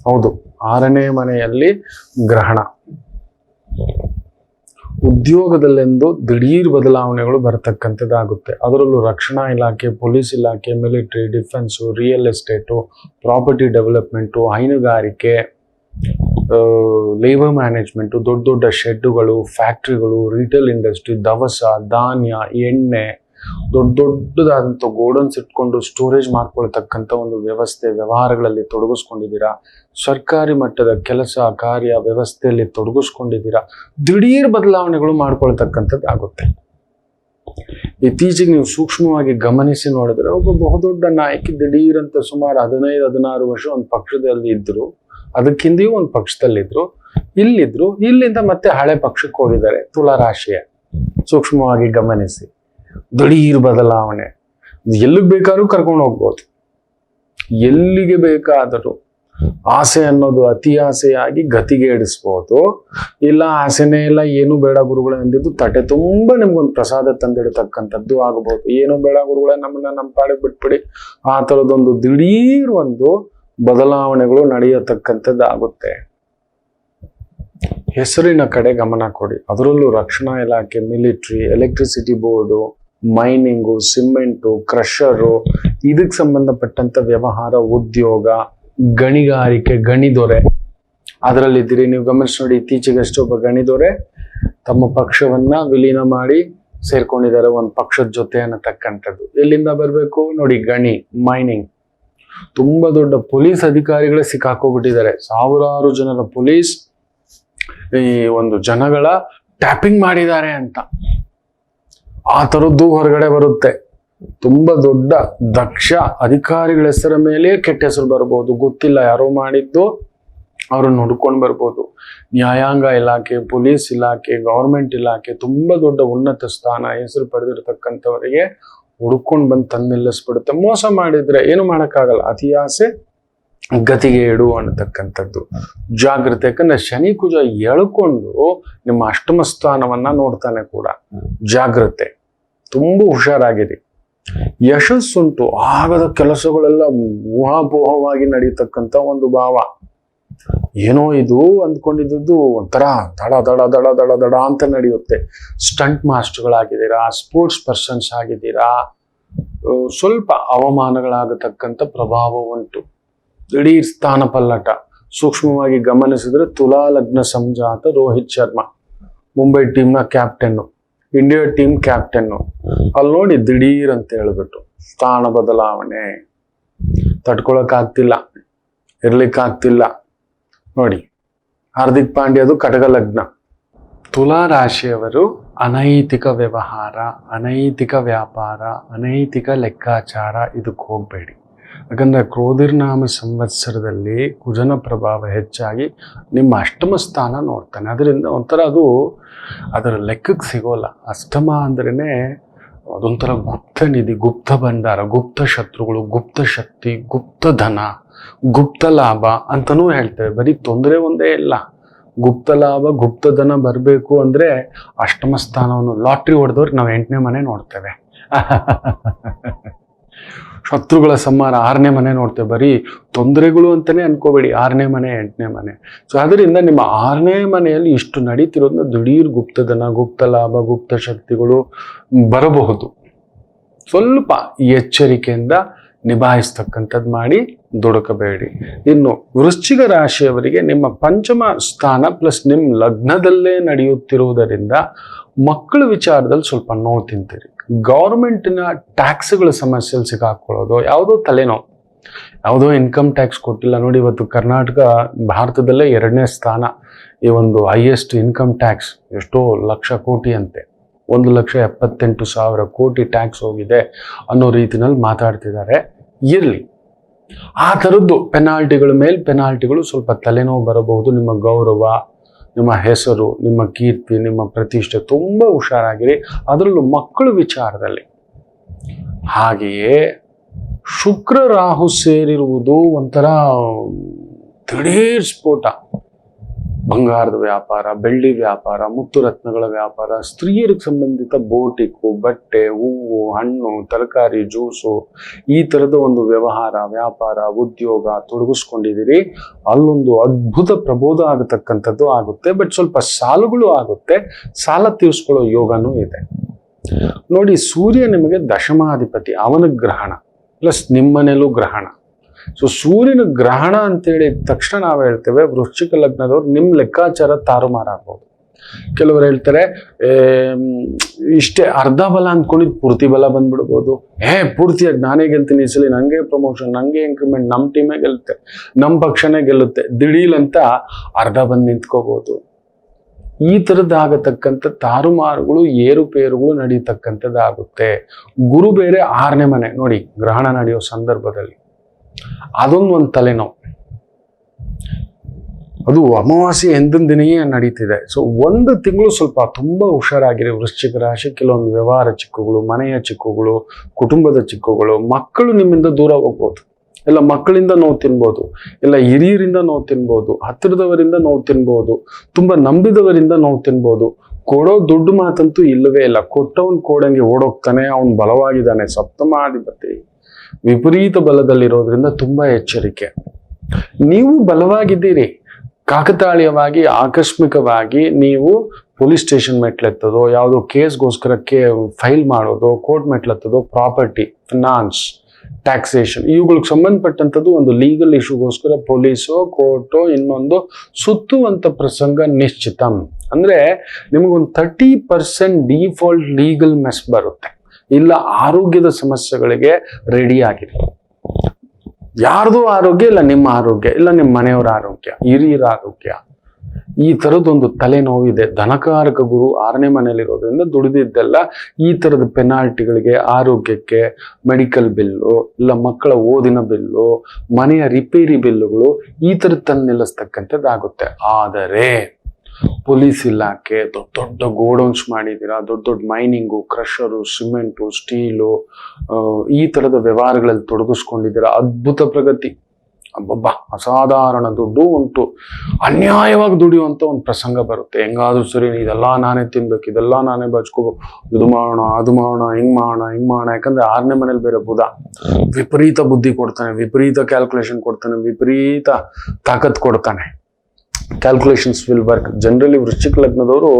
ಹೌದು, 6ನೇ ಮನೆಯಲ್ಲಿ ಗ್ರಹಣ. ಉದ್ಯೋಗದಲ್ಲೆಂದು ದಿಢೀರ್ ಬದಲಾವಣೆಗಳು ಬರತಕ್ಕಂಥದ್ದಾಗುತ್ತೆ. ಅದರಲ್ಲೂ ರಕ್ಷಣಾ ಇಲಾಖೆ, ಪೊಲೀಸ್ ಇಲಾಖೆ, military, defence, real estate, property development, ಹೈನುಗಾರಿಕೆ, ಲೇಬರ್ ಮ್ಯಾನೇಜ್ಮೆಂಟು, ದೊಡ್ಡ ದೊಡ್ಡ ಶೆಡ್ಡುಗಳು, ಫ್ಯಾಕ್ಟ್ರಿಗಳು, ರಿಟೇಲ್ ಇಂಡಸ್ಟ್ರಿ, ದವಸ ಧಾನ್ಯ, ಎಣ್ಣೆ, ದೊಡ್ಡದಾದಂಥ ಗೋಡನ್ಸ್ ಇಟ್ಕೊಂಡು ಸ್ಟೋರೇಜ್ ಮಾಡ್ಕೊಳ್ತಕ್ಕಂಥ ಒಂದು ವ್ಯವಸ್ಥೆ, ವ್ಯವಹಾರಗಳಲ್ಲಿ ತೊಡಗಿಸ್ಕೊಂಡಿದ್ದೀರಾ. ಸರ್ಕಾರಿ ಮಟ್ಟದ ಕೆಲಸ ಕಾರ್ಯ ವ್ಯವಸ್ಥೆಯಲ್ಲಿ ತೊಡಗಿಸ್ಕೊಂಡಿದ್ದೀರಾ. ದಿಢೀರ್ ಬದಲಾವಣೆಗಳು ಮಾಡ್ಕೊಳ್ತಕ್ಕಂಥದ್ದು ಆಗುತ್ತೆ. ಇತ್ತೀಚೆಗೆ ನೀವು ಸೂಕ್ಷ್ಮವಾಗಿ ಗಮನಿಸಿ ನೋಡಿದ್ರೆ, ಒಬ್ಬ ಬಹುದೊಡ್ಡ ನಾಯಕಿ ದಿಢೀರ್ ಅಂತ ಸುಮಾರು 15-16 ವರ್ಷ ಒಂದು ಪಕ್ಷದಲ್ಲಿ ಇದ್ರು, ಅದಕ್ಕಿಂದೆಯೂ ಒಂದು ಪಕ್ಷದಲ್ಲಿದ್ರು, ಇಲ್ಲಿದ್ರು, ಇಲ್ಲಿಂದ ಮತ್ತೆ ಹಳೆ ಪಕ್ಷಕ್ಕೆ ಹೋಗಿದ್ದಾರೆ. ತುಲಾ ರಾಶಿಯ ಸೂಕ್ಷ್ಮವಾಗಿ ಗಮನಿಸಿ, ದಿಢೀರ್ ಬದಲಾವಣೆ. ಎಲ್ಲಿಗೆ ಬೇಕಾದ್ರೂ ಕರ್ಕೊಂಡು ಹೋಗ್ಬೋದು, ಎಲ್ಲಿಗೆ ಬೇಕಾದರೂ. ಆಸೆ ಅನ್ನೋದು ಅತಿ ಆಸೆಯಾಗಿ ಗತಿಗೆ ಇಡಿಸ್ಬೋದು. ಇಲ್ಲ ಆಸೆನೇ ಇಲ್ಲ, ಏನು ಬೇಡ ಗುರುಗಳೇ ಅಂದಿದ್ದು ತಟ್ಟೆ ತುಂಬಾ ನಿಮ್ಗೊಂದು ಪ್ರಸಾದ ತಂದಿಡತಕ್ಕಂಥದ್ದು ಆಗಬಹುದು. ಏನು ಬೇಡ ಗುರುಗಳೇ, ನಮ್ಮ ಪಾಡಿಗೆ ಬಿಟ್ಬಿಡಿ, ಆ ಥರದೊಂದು ದಿಢೀರ್ ಒಂದು ಬದಲಾವಣೆಗಳು ನಡೆಯತಕ್ಕಂಥದ್ದಾಗುತ್ತೆ. ಹೆಸರಿನ ಕಡೆ ಗಮನ ಕೊಡಿ. ಅದರಲ್ಲೂ ರಕ್ಷಣಾ ಇಲಾಖೆ, military, electricity board, mining, cement, crusher, ಇದಕ್ಕೆ ಸಂಬಂಧಪಟ್ಟಂತ ವ್ಯವಹಾರ, ಉದ್ಯೋಗ, ಗಣಿಗಾರಿಕೆ, ಗಣಿದೊರೆ ಅದರಲ್ಲಿದ್ದೀರಿ. ನೀವು ಗಮನಿಸಿ ನೋಡಿ, ಇತ್ತೀಚೆಗಷ್ಟೇ ಒಬ್ಬ ಗಣಿದೊರೆ ತಮ್ಮ ಪಕ್ಷವನ್ನ ವಿಲೀನ ಮಾಡಿ ಸೇರ್ಕೊಂಡಿದ್ದಾರೆ ಒಂದು ಪಕ್ಷದ ಜೊತೆ ಅನ್ನತಕ್ಕಂಥದ್ದು. ಎಲ್ಲಿಂದ ಬರಬೇಕು ನೋಡಿ, ಗಣಿ, ಮೈನಿಂಗ್. ತುಂಬಾ ದೊಡ್ಡ ಪೊಲೀಸ್ ಅಧಿಕಾರಿಗಳೇ ಸಿಕ್ಕಾಕೋಗ್ಬಿಟ್ಟಿದ್ದಾರೆ. ಸಾವಿರಾರು ಜನರ ಪೊಲೀಸ್ ಈ ಒಂದು ಜನಗಳ ಟ್ಯಾಪಿಂಗ್ ಮಾಡಿದ್ದಾರೆ ಅಂತ, ಆ ಥರದ್ದು ಹೊರಗಡೆ ಬರುತ್ತೆ. ತುಂಬಾ ದೊಡ್ಡ ದಕ್ಷ ಅಧಿಕಾರಿಗಳ ಹೆಸರ ಮೇಲೆ ಕೆಟ್ಟ ಹೆಸರು ಬರ್ಬೋದು, ಗೊತ್ತಿಲ್ಲ ಯಾರೋ ಮಾಡಿದ್ದು, ಅವ್ರನ್ನ ಹುಡ್ಕೊಂಡು ಬರ್ಬೋದು. ನ್ಯಾಯಾಂಗ ಇಲಾಖೆ, ಪೊಲೀಸ್ ಇಲಾಖೆ, ಗೌರ್ಮೆಂಟ್ ಇಲಾಖೆ, ತುಂಬಾ ದೊಡ್ಡ ಉನ್ನತ ಸ್ಥಾನ, ಹೆಸರು ಪಡೆದಿರತಕ್ಕಂಥವರಿಗೆ ಹುಡ್ಕೊಂಡು ಬಂದು ತಂದು ನಿಲ್ಲಿಸ್ಬಿಡುತ್ತೆ. ಮೋಸ ಮಾಡಿದ್ರೆ ಏನು ಮಾಡೋಕ್ಕಾಗಲ್ಲ. ಅತಿ ಆಸೆ ಗತಿಗೆ ಇಡು ಅನ್ನತಕ್ಕಂಥದ್ದು. ಜಾಗ್ರತೆ, ಯಾಕಂದ್ರೆ ಶನಿ ಕುಜ ಎಳ್ಕೊಂಡು ನಿಮ್ಮ ಅಷ್ಟಮ ಸ್ಥಾನವನ್ನ ನೋಡ್ತಾನೆ ಕೂಡ. ಜಾಗ್ರತೆ, ತುಂಬಾ ಹುಷಾರಾಗಿರಿ. ಯಶಸ್ಸುಂಟು, ಆಗದ ಕೆಲಸಗಳೆಲ್ಲ ಊಹಾಪೋಹವಾಗಿ ನಡೀತಕ್ಕಂಥ ಒಂದು ಭಾವ. ಏನೋ ಇದು ಅಂದ್ಕೊಂಡಿದ್ದು ಒಂಥರ ದಡ ದಡ ದಡ ದಡ ದಡ ಅಂತ ನಡೆಯುತ್ತೆ. ಸ್ಟಂಟ್ ಮಾಸ್ಟರ್ಗಳಾಗಿದ್ದೀರಾ, ಸ್ಪೋರ್ಟ್ಸ್ ಪರ್ಸನ್ಸ್ ಆಗಿದ್ದೀರಾ, ಸ್ವಲ್ಪ ಅವಮಾನಗಳಾಗತಕ್ಕಂಥ ಪ್ರಭಾವ ಉಂಟು. ದಿಢೀರ್ ಸ್ಥಾನ ಪಲ್ಲಟ. ಸೂಕ್ಷ್ಮವಾಗಿ ಗಮನಿಸಿದ್ರೆ ತುಲಾ ಲಗ್ನ ಸಂಜಾತ ರೋಹಿತ್ ಶರ್ಮಾ, ಮುಂಬೈ ಟೀಮ್ನ ಕ್ಯಾಪ್ಟನ್ನು, ಇಂಡಿಯಾ ಟೀಮ್ ಕ್ಯಾಪ್ಟನ್ನು. ಅಲ್ಲಿ ನೋಡಿ ದಿಢೀರ್ ಅಂತ ಹೇಳ್ಬಿಟ್ಟು ಸ್ಥಾನ ಬದಲಾವಣೆ. ತಡ್ಕೊಳಕ್ಕಾಗ್ತಿಲ್ಲ, ಇರ್ಲಿಕ್ಕಾಗ್ತಿಲ್ಲ. ನೋಡಿ, ಹಾರ್ದಿಕ್ ಪಾಂಡ್ಯದು ಕಟಕ ಲಗ್ನ. ತುಲಾ ರಾಶಿಯವರು ಅನೈತಿಕ ವ್ಯವಹಾರ, ಅನೈತಿಕ ವ್ಯಾಪಾರ, ಅನೈತಿಕ ಲೆಕ್ಕಾಚಾರ ಇದಕ್ಕೆ ಹೋಗಬೇಡಿ. ಯಾಕಂದ್ರೆ ಕ್ರೋಧಿರ್ನಾಮ ಸಂವತ್ಸರದಲ್ಲಿ ಕುಜನ ಪ್ರಭಾವ ಹೆಚ್ಚಾಗಿ ನಿಮ್ಮ ಅಷ್ಟಮ ಸ್ಥಾನ ನೋಡ್ತಾನೆ. ಅದರಿಂದ ಒಂಥರ ಅದು ಅದರ ಲೆಕ್ಕಕ್ಕೆ ಸಿಗೋಲ್ಲ. ಅಷ್ಟಮ ಅಂದ್ರೇನೆ ಅದೊಂಥರ ಗುಪ್ತ ನಿಧಿ, ಗುಪ್ತ ಭಂಡಾರ, ಗುಪ್ತ ಶತ್ರುಗಳು, ಗುಪ್ತ ಶಕ್ತಿ, ಗುಪ್ತ ಧನ, ಗುಪ್ತ ಲಾಭ ಅಂತನೂ ಹೇಳ್ತೇವೆ. ಬರೀ ತೊಂದರೆ ಒಂದೇ ಇಲ್ಲ, ಗುಪ್ತ ಲಾಭ, ಗುಪ್ತ ಧನ ಬರಬೇಕು ಅಂದ್ರೆ ಅಷ್ಟಮ ಸ್ಥಾನವನ್ನು ಲಾಟ್ರಿ ಹೊಡೆದವ್ರಿಗೆ ನಾವು 8ನೇ ಮನೆ ನೋಡ್ತೇವೆ. ಶತ್ರುಗಳ ಸಂಹಾರ 6ನೇ ಮನೆ ನೋಡ್ತೇವೆ. ಬರೀ ತೊಂದರೆಗಳು ಅಂತಾನೆ ಅನ್ಕೋಬೇಡಿ, 6ನೇ ಮನೆ 8ನೇ ಮನೆ. ಸೊ ಅದರಿಂದ ನಿಮ್ಮ 6ನೇ ಮನೆಯಲ್ಲಿ ಇಷ್ಟು ನಡೀತಿರೋದ್ರಿಂದ ದಿಢೀರ್ ಗುಪ್ತಧನ, ಗುಪ್ತ ಲಾಭ, ಗುಪ್ತ ಶಕ್ತಿಗಳು ಬರಬಹುದು. ಸ್ವಲ್ಪ ಎಚ್ಚರಿಕೆಯಿಂದ ನಿಭಾಯಿಸ್ತಕ್ಕಂಥದ್ದು ಮಾಡಿ ದುಡುಕಬೇಡಿ. ಇನ್ನು ವೃಶ್ಚಿಕ ರಾಶಿಯವರಿಗೆ ನಿಮ್ಮ ಪಂಚಮ ಸ್ಥಾನ ಪ್ಲಸ್ ನಿಮ್ಮ ಲಗ್ನದಲ್ಲೇ ನಡೆಯುತ್ತಿರುವುದರಿಂದ ಮಕ್ಕಳ ವಿಚಾರದಲ್ಲಿ ಸ್ವಲ್ಪ ನೋವು ತಿಂತೀರಿ. ಗೌರ್ಮೆಂಟ್ನ ಟ್ಯಾಕ್ಸ್ಗಳ ಸಮಸ್ಯೆಯಲ್ಲಿ ಸಿಕ್ಕಾಕೊಳ್ಳೋದು, ಯಾವುದೋ ತಲೆನೋವು, ಯಾವುದೋ ಇನ್ಕಮ್ ಟ್ಯಾಕ್ಸ್ ಕೊಟ್ಟಿಲ್ಲ. ನೋಡಿ, ಇವತ್ತು ಕರ್ನಾಟಕ ಭಾರತದಲ್ಲೇ 2ನೇ ಸ್ಥಾನ ಈ ಒಂದು ಹೈಯೆಸ್ಟ್ ಇನ್ಕಮ್ ಟ್ಯಾಕ್ಸ್. ಎಷ್ಟೋ ಲಕ್ಷ ಕೋಟಿ ಅಂತೆ, 1,78,000 ಕೋಟಿ ಟ್ಯಾಕ್ಸ್ ಹೋಗಿದೆ ಅನ್ನೋ ರೀತಿನಲ್ಲಿ ಮಾತಾಡ್ತಿದ್ದಾರೆ. ಇರಲಿ, ಆ ಥರದ್ದು ಪೆನಾಲ್ಟಿಗಳ ಮೇಲೆ ಪೆನಾಲ್ಟಿಗಳು ಸ್ವಲ್ಪ ತಲೆನೋವು ಬರಬಹುದು. ನಿಮ್ಮ ಗೌರವ, ನಿಮ್ಮ ಹೆಸರು, ನಿಮ್ಮ ಕೀರ್ತಿ, ನಿಮ್ಮ ಪ್ರತಿಷ್ಠೆ ತುಂಬ ಹುಷಾರಾಗಿರಿ. ಅದರಲ್ಲೂ ಮಕ್ಕಳ ವಿಚಾರದಲ್ಲಿ. ಹಾಗೆಯೇ ಶುಕ್ರ ರಾಹು ಸೇರಿರುವುದು ಒಂಥರ ದಿಢೀರ್ ಸ್ಫೋಟ. ಬಂಗಾರದ ವ್ಯಾಪಾರ, ಬೆಳ್ಳಿ ವ್ಯಾಪಾರ, ಮುತ್ತು ರತ್ನಗಳ ವ್ಯಾಪಾರ, ಸ್ತ್ರೀಯರಿಗೆ ಸಂಬಂಧಿತ ಬೋಟಿಕ್ಕು, ಬಟ್ಟೆ, ಹೂವು, ಹಣ್ಣು, ತರಕಾರಿ, ಜ್ಯೂಸು, ಈ ಥರದ ಒಂದು ವ್ಯವಹಾರ, ವ್ಯಾಪಾರ, ಉದ್ಯೋಗ ತೊಡಗಿಸ್ಕೊಂಡಿದ್ದೀರಿ. ಅಲ್ಲೊಂದು ಅದ್ಭುತ ಪ್ರಬೋಧ ಆಗತಕ್ಕಂಥದ್ದು ಆಗುತ್ತೆ. ಬಟ್ ಸ್ವಲ್ಪ ಸಾಲಗಳು ಆಗುತ್ತೆ. ಸಾಲ ತೀರಿಸ್ಕೊಳ್ಳೋ ಯೋಗನೂ ಇದೆ. ನೋಡಿ, ಸೂರ್ಯ ನಿಮಗೆ ದಶಮಾಧಿಪತಿ, ಅವನ ಗ್ರಹಣ ಪ್ಲಸ್ ನಿಮ್ಮನೇಲೂ ಗ್ರಹಣ. ಸೊ ಸೂರ್ಯನ ಗ್ರಹಣ ಅಂತೇಳಿ ತಕ್ಷಣ ನಾವು ಹೇಳ್ತೇವೆ ವೃಶ್ಚಿಕ ಲಗ್ನದವ್ರು ನಿಮ್ಮ ಲೆಕ್ಕಾಚಾರ ತಾರುಮಾರಾಗ್ಬೋದು. ಕೆಲವರು ಹೇಳ್ತಾರೆ ಇಷ್ಟೇ ಅರ್ಧ ಬಲ ಅಂದ್ಕೊಂಡಿದ್ದು ಪೂರ್ತಿ ಬಲ ಬಂದ್ಬಿಡ್ಬೋದು. ಪೂರ್ತಿಯಾಗಿ ನಾನೇ ಗೆಲ್ತೀನಿ, ಈ ಸಲ ನಂಗೆ ಪ್ರಮೋಷನ್, ನಂಗೆ ಇಂಕ್ರಿಮೆಂಟ್, ನಮ್ಮ ಟೀಮೇ ಗೆಲ್ಲುತ್ತೆ, ನಮ್ಮ ಪಕ್ಷನೇ ಗೆಲ್ಲುತ್ತೆ, ದಿಢೀಲಂತ ಅರ್ಧ ಬಂದು ನಿಂತ್ಕೋಬಹುದು. ಈ ಥರದ್ದಾಗತಕ್ಕಂಥ ತಾರುಮಾರುಗಳು, ಏರುಪೇರುಗಳು ನಡೀತಕ್ಕಂಥದ್ದಾಗುತ್ತೆ. ಗುರು ಬೇರೆ 6ನೇ ಮನೆ ನೋಡಿ, ಗ್ರಹಣ ನಡೆಯೋ ಸಂದರ್ಭದಲ್ಲಿ ಅದೊಂದು ತಲೆನೋವು. ಅದು ಅಮಾವಾಸ್ಯೆ ಎಂದಿನ ದಿನೆಯೇ ನಡೀತಿದೆ. ಸೊ 1 ತಿಂಗಳು ಸ್ವಲ್ಪ ತುಂಬಾ ಹುಷಾರಾಗಿರಿ ವೃಶ್ಚಿಕ ರಾಶಿ. ಕೆಲವೊಂದು ವ್ಯವಹಾರ ಚಿಕ್ಕುಗಳು, ಮನೆಯ ಚಿಕ್ಕುಗಳು, ಕುಟುಂಬದ ಚಿಕ್ಕುಗಳು, ಮಕ್ಕಳು ನಿಮ್ಮಿಂದ ದೂರ ಹೋಗ್ಬೋದು, ಇಲ್ಲ ಮಕ್ಕಳಿಂದ ನೋವು ತಿನ್ಬೋದು, ಇಲ್ಲ ಹಿರಿಯರಿಂದ ನೋವು ತಿನ್ಬೋದು, ಹತ್ತಿರದವರಿಂದ ನೋವು ತಿನ್ಬೋದು, ತುಂಬಾ ನಂಬಿದವರಿಂದ ನೋವು ತಿನ್ಬೋದು. ಕೊಡೋ ದುಡ್ಡು ಮಾತಂತೂ ಇಲ್ಲವೇ ಇಲ್ಲ. ಕೊಟ್ಟವನ್ ಕೋಡಂಗೆ ಓಡೋಗ್ತಾನೆ, ಅವನು ಬಲವಾಗಿದ್ದಾನೆ. ಸಪ್ತಮಾಧಿಪತಿ ವಿಪರೀತ ಬಲದಲ್ಲಿರೋದ್ರಿಂದ ತುಂಬಾ ಎಚ್ಚರಿಕೆ. ನೀವು ಬಲವಾಗಿದ್ದೀರಿ, ಕಾಕತಾಳೀಯವಾಗಿ ಆಕಸ್ಮಿಕವಾಗಿ ನೀವು ಪೊಲೀಸ್ ಸ್ಟೇಷನ್ ಮೆಟ್ಲೆತ್ತದೋ, ಯಾವುದೋ ಕೇಸ್ಗೋಸ್ಕರಕ್ಕೆ ಫೈಲ್ ಮಾಡೋದು, ಕೋರ್ಟ್ ಮೆಟ್ಲೆತ್ತದೋ, ಪ್ರಾಪರ್ಟಿ, ಫಿನಾನ್ಸ್, ಟ್ಯಾಕ್ಸೇಷನ್, ಇವುಗಳಿಗೆ ಸಂಬಂಧಪಟ್ಟಂಥದ್ದು ಒಂದು ಲೀಗಲ್ ಇಶ್ಯೂಗೋಸ್ಕರ ಪೊಲೀಸೋ ಕೋರ್ಟೋ ಇನ್ನೊಂದು ಸುತ್ತುವಂತ ಪ್ರಸಂಗ ನಿಶ್ಚಿತಂ. ಅಂದ್ರೆ ನಿಮಗೊಂದು 30% ಡಿಫಾಲ್ಟ್ ಲೀಗಲ್ ಮೆಸ್ ಬರುತ್ತೆ. ಇಲ್ಲ ಆರೋಗ್ಯದ ಸಮಸ್ಯೆಗಳಿಗೆ ರೆಡಿ ಆಗಿದೆ. ಯಾರ್ದು ಆರೋಗ್ಯ, ಇಲ್ಲ ನಿಮ್ಮ ಆರೋಗ್ಯ, ಇಲ್ಲ ನಿಮ್ಮ ಮನೆಯವರ ಆರೋಗ್ಯ, ಹಿರಿಯರ ಆರೋಗ್ಯ, ಈ ಥರದೊಂದು ತಲೆನೋವಿದೆ. ಧನಕಾರಕ ಗುರು 6ನೇ ಮನೆಯಲ್ಲಿರೋದ್ರಿಂದ ದುಡಿದಿದ್ದೆಲ್ಲ ಈ ಥರದ ಪೆನಾಲ್ಟಿಗಳಿಗೆ, ಆರೋಗ್ಯಕ್ಕೆ, ಮೆಡಿಕಲ್ ಬಿಲ್ಲು, ಇಲ್ಲ ಮಕ್ಕಳ ಓದಿನ ಬಿಲ್ಲು, ಮನೆಯ ರಿಪೇರಿ ಬಿಲ್ಲುಗಳು, ಈ ಥರದ್ದು ತಂದು ನಿಲ್ಲಿಸ್ತಕ್ಕಂಥದ್ದಾಗುತ್ತೆ. ಆದರೆ ಪೊಲೀಸ್ ಇಲಾಖೆ ದೊಡ್ಡ ದೊಡ್ಡ ಗೋಡೌನ್ಸ್ ಮಾಡಿದ್ದೀರಾ, ದೊಡ್ಡ ದೊಡ್ಡ ಮೈನಿಂಗು, ಕ್ರಷರು, ಸಿಮೆಂಟು, ಸ್ಟೀಲು, ಈ ಥರದ ವ್ಯವಹಾರಗಳಲ್ಲಿ ತೊಡಗಿಸ್ಕೊಂಡಿದ್ದೀರಾ. ಅದ್ಭುತ ಪ್ರಗತಿ. ಅಬ್ಬಬ್ಬ, ಅಸಾಧಾರಣ ದುಡ್ಡು ಉಂಟು. ಅನ್ಯಾಯವಾಗಿ ದುಡಿಯುವಂತ ಒಂದು ಪ್ರಸಂಗ ಬರುತ್ತೆ. ಹೆಂಗಾದ್ರೂ ಸರಿ ಇದೆಲ್ಲ ನಾನೇ ತಿನ್ಬೇಕು, ಇದೆಲ್ಲ ನಾನೇ ಬಚ್ಕೋಬೇಕು, ಇದು ಮಾಡೋಣ, ಅದು ಮಾಡೋಣ, ಹಿಂಗ್ ಮಾಡೋಣ. ಯಾಕಂದ್ರೆ 6ನೇ ಮನೇಲಿ ಬೇರೆ ಬುಧ ವಿಪರೀತ ಬುದ್ಧಿ ಕೊಡ್ತಾನೆ, ವಿಪರೀತ ಕ್ಯಾಲ್ಕುಲೇಷನ್ ಕೊಡ್ತಾನೆ, ವಿಪರೀತ ತಾಕತ್ ಕೊಡ್ತಾನೆ. Calculations will work. ಜನರಲಿ ವೃಶ್ಚಿಕ ಲಗ್ನದವರು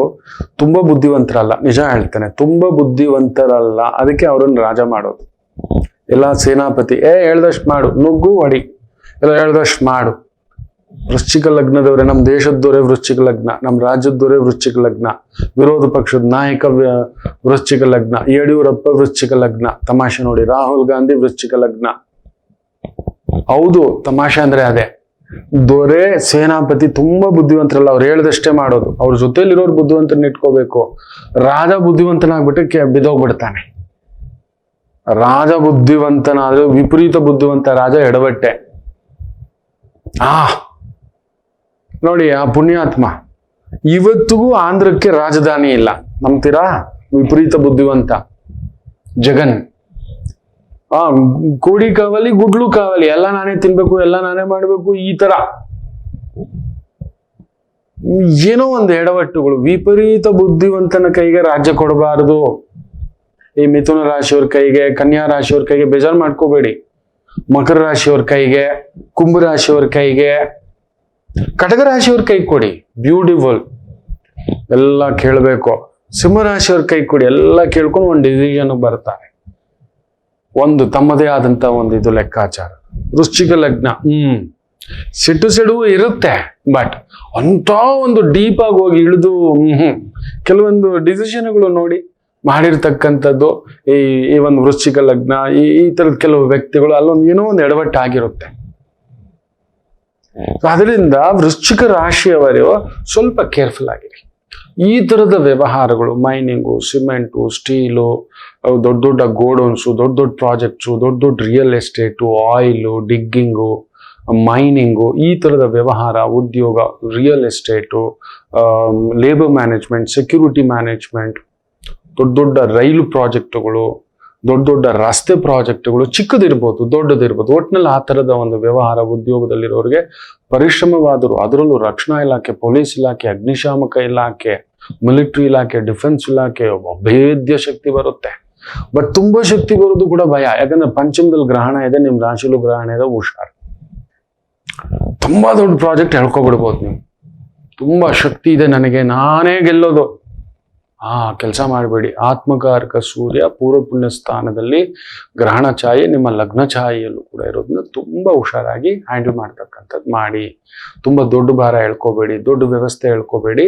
ತುಂಬಾ ಬುದ್ಧಿವಂತರಲ್ಲ, ನಿಜ ಹೇಳ್ತಾನೆ, ತುಂಬಾ ಬುದ್ಧಿವಂತರಲ್ಲ. ಅದಕ್ಕೆ ಅವರನ್ನು ರಾಜ ಮಾಡೋದು. ಎಲ್ಲ ಸೇನಾಪತಿ, ಹೇಳ್ದಷ್ಟು ಮಾಡು, ನುಗ್ಗು ಹೊಡಿ, ಎಲ್ಲ ಹೇಳ್ದಷ್ಟು ಮಾಡು. ವೃಶ್ಚಿಕ ಲಗ್ನದವರೇ, ನಮ್ಮ ದೇಶದವರೇ ವೃಶ್ಚಿಕ ಲಗ್ನ, ನಮ್ಮ ರಾಜ್ಯದವರೇ ವೃಶ್ಚಿಕ ಲಗ್ನ, ವಿರೋಧ ಪಕ್ಷದ ನಾಯಕ ವೃಶ್ಚಿಕ ಲಗ್ನ, ಯಡಿಯೂರಪ್ಪ ವೃಶ್ಚಿಕ ಲಗ್ನ. ತಮಾಷೆ ನೋಡಿ, ರಾಹುಲ್ ಗಾಂಧಿ ವೃಶ್ಚಿಕ ಲಗ್ನ. ಹೌದು, ತಮಾಷೆ ಅಂದ್ರೆ ಅದೇ. ದೊರೆ ಸೇನಾಪತಿ ತುಂಬಾ ಬುದ್ಧಿವಂತರಲ್ಲ, ಅವ್ರು ಹೇಳ್ದಷ್ಟೇ ಮಾಡೋದು. ಅವ್ರ ಜೊತೆಲಿರೋರು ಬುದ್ಧಿವಂತರನ್ನ ಇಟ್ಕೋಬೇಕು. ರಾಜ ಬುದ್ಧಿವಂತನಾಗ್ಬಿಟ್ಟು ಬಿದ್ದೋಗ್ಬಿಡ್ತಾನೆ. ರಾಜ ಬುದ್ಧಿವಂತನಾದ್ರೆ ವಿಪರೀತ ಬುದ್ಧಿವಂತ ರಾಜ ಎಡವಟ್ಟೆ. ನೋಡಿ, ಆ ಪುಣ್ಯಾತ್ಮ ಇವತ್ತಿಗೂ ಆಂಧ್ರಕ್ಕೆ ರಾಜಧಾನಿ ಇಲ್ಲ, ನಂಬ್ತೀರಾ? ವಿಪರೀತ ಬುದ್ಧಿವಂತ ಜಗನ್. ಕೋಡಿ ಕಾವಲಿ, ಗುಡ್ಲು ಕಾವಲಿ, ಎಲ್ಲ ನಾನೇ ತಿನ್ಬೇಕು, ಎಲ್ಲ ನಾನೇ ಮಾಡ್ಬೇಕು, ಈ ತರ ಏನೋ ಒಂದು ಎಡವಟ್ಟುಗಳು. ವಿಪರೀತ ಬುದ್ಧಿವಂತನ ಕೈಗೆ ರಾಜ್ಯ ಕೊಡಬಾರದು. ಈ ಮಿಥುನ ರಾಶಿಯವ್ರ ಕೈಗೆ, ಕನ್ಯಾ ರಾಶಿಯವ್ರ ಕೈಗೆ ಬೇಜಾರು ಮಾಡ್ಕೋಬೇಡಿ. ಮಕರ ರಾಶಿಯವ್ರ ಕೈಗೆ, ಕುಂಭ ರಾಶಿಯವ್ರ ಕೈಗೆ, ಕಟಕ ರಾಶಿಯವ್ರ ಕೈ ಕೊಡಿ, ಬ್ಯೂಟಿಫುಲ್, ಎಲ್ಲ ಕೇಳಬೇಕು. ಸಿಂಹರಾಶಿಯವ್ರ ಕೈ ಕೊಡಿ, ಎಲ್ಲ ಕೇಳ್ಕೊಂಡು ಒಂದು ಡಿಸಿಷನ್ ಬರ್ತಾರೆ. ಒಂದು ತಮ್ಮದೇ ಆದಂತ ಒಂದು ಇದು ಲೆಕ್ಕಾಚಾರ. ವೃಶ್ಚಿಕ ಲಗ್ನ ಸಿಡು ಇರುತ್ತೆ, ಬಟ್ ಅಂತ ಒಂದು ಡೀಪ್ ಆಗಿ ಹೋಗಿ ಇಳಿದು ಕೆಲವೊಂದು ಡಿಸಿಷನ್ಗಳು ನೋಡಿ ಮಾಡಿರ್ತಕ್ಕಂಥದ್ದು ಈ ಒಂದು ವೃಶ್ಚಿಕ ಲಗ್ನ, ಈ ತರದ ಕೆಲವು ವ್ಯಕ್ತಿಗಳು ಅಲ್ಲೊಂದು ಏನೋ ಒಂದು ಎಡವಟ್ಟಾಗಿರುತ್ತೆ. ಅದರಿಂದ ವೃಶ್ಚಿಕ ರಾಶಿಯವರು ಸ್ವಲ್ಪ ಕೇರ್ಫುಲ್ ಆಗಿರಿ. ಈ ತರದ ವ್ಯವಹಾರಗಳು, ಮೈನಿಂಗು, ಸಿಮೆಂಟು, ಸ್ಟೀಲು, ದೊಡ್ಡ ದೊಡ್ಡ ಗೋಡೌನ್ಸು, ದೊಡ್ಡ ದೊಡ್ಡ ಪ್ರಾಜೆಕ್ಟ್ಸು, ದೊಡ್ಡ ದೊಡ್ಡ ರಿಯಲ್ ಎಸ್ಟೇಟು, ಆಯಿಲು, ಡಿಗ್ಗಿಂಗು, ಮೈನಿಂಗು, ಈ ತರದ ವ್ಯವಹಾರ, ಉದ್ಯೋಗ, real estate, labour management, security management, ದೊಡ್ಡ ದೊಡ್ಡ ರೈಲು ಪ್ರಾಜೆಕ್ಟುಗಳು, ದೊಡ್ಡ ದೊಡ್ಡ ರಸ್ತೆ ಪ್ರಾಜೆಕ್ಟ್ಗಳು, ಚಿಕ್ಕದಿರ್ಬೋದು ದೊಡ್ಡದಿರ್ಬೋದು, ಒಟ್ಟಿನಲ್ಲಿ ಆ ಥರದ ಒಂದು ವ್ಯವಹಾರ ಉದ್ಯೋಗದಲ್ಲಿರೋರಿಗೆ ಪರಿಶ್ರಮವಾದರು, ಅದರಲ್ಲೂ ರಕ್ಷಣಾ ಇಲಾಖೆ, ಪೊಲೀಸ್ ಇಲಾಖೆ, ಅಗ್ನಿಶಾಮಕ ಇಲಾಖೆ, ಮಿಲಿಟರಿ ಇಲಾಖೆ, ಡಿಫೆನ್ಸ್ ಇಲಾಖೆ ಅಭೇದ್ಯ ಶಕ್ತಿ ಬರುತ್ತೆ. ಬಟ್ ತುಂಬಾ ಶಕ್ತಿ ಬರೋದು ಕೂಡ ಭಯ. ಯಾಕಂದ್ರೆ ಪಂಚಮದಲ್ಲಿ ಗ್ರಹಣ ಇದೆ, ನಿಮ್ ರಾಶಿಲೂ ಗ್ರಹಣ ಇದೆ, ಹುಷಾರ್. ತುಂಬಾ ದೊಡ್ಡ ಪ್ರಾಜೆಕ್ಟ್ ಹೇಳ್ಕೊಬಿಡ್ಬೋದು ನೀವು. ತುಂಬಾ ಶಕ್ತಿ ಇದೆ ನನಗೆ, ನಾನೇ ಗೆಲ್ಲೋದು, ಕೆಲಸ ಮಾಡಬೇಡಿ. ಆತ್ಮಕಾರಕ ಸೂರ್ಯ ಪೂರ್ವ ಪುಣ್ಯ ಸ್ಥಾನದಲ್ಲಿ ಗ್ರಹಣ ಛಾಯೆ ನಿಮ್ಮ ಲಗ್ನ ಛಾಯೆಯಲ್ಲೂ ಕೂಡ ಇರೋದನ್ನ ತುಂಬಾ ಹುಷಾರಾಗಿ ಹ್ಯಾಂಡಲ್ ಮಾಡ್ತಕ್ಕಂಥದ್ದು ಮಾಡಿ. ತುಂಬಾ ದೊಡ್ಡ ಭಾರ ಹೇಳ್ಕೋಬೇಡಿ, ದೊಡ್ಡ ವ್ಯವಸ್ಥೆ ಹೇಳ್ಕೋಬೇಡಿ,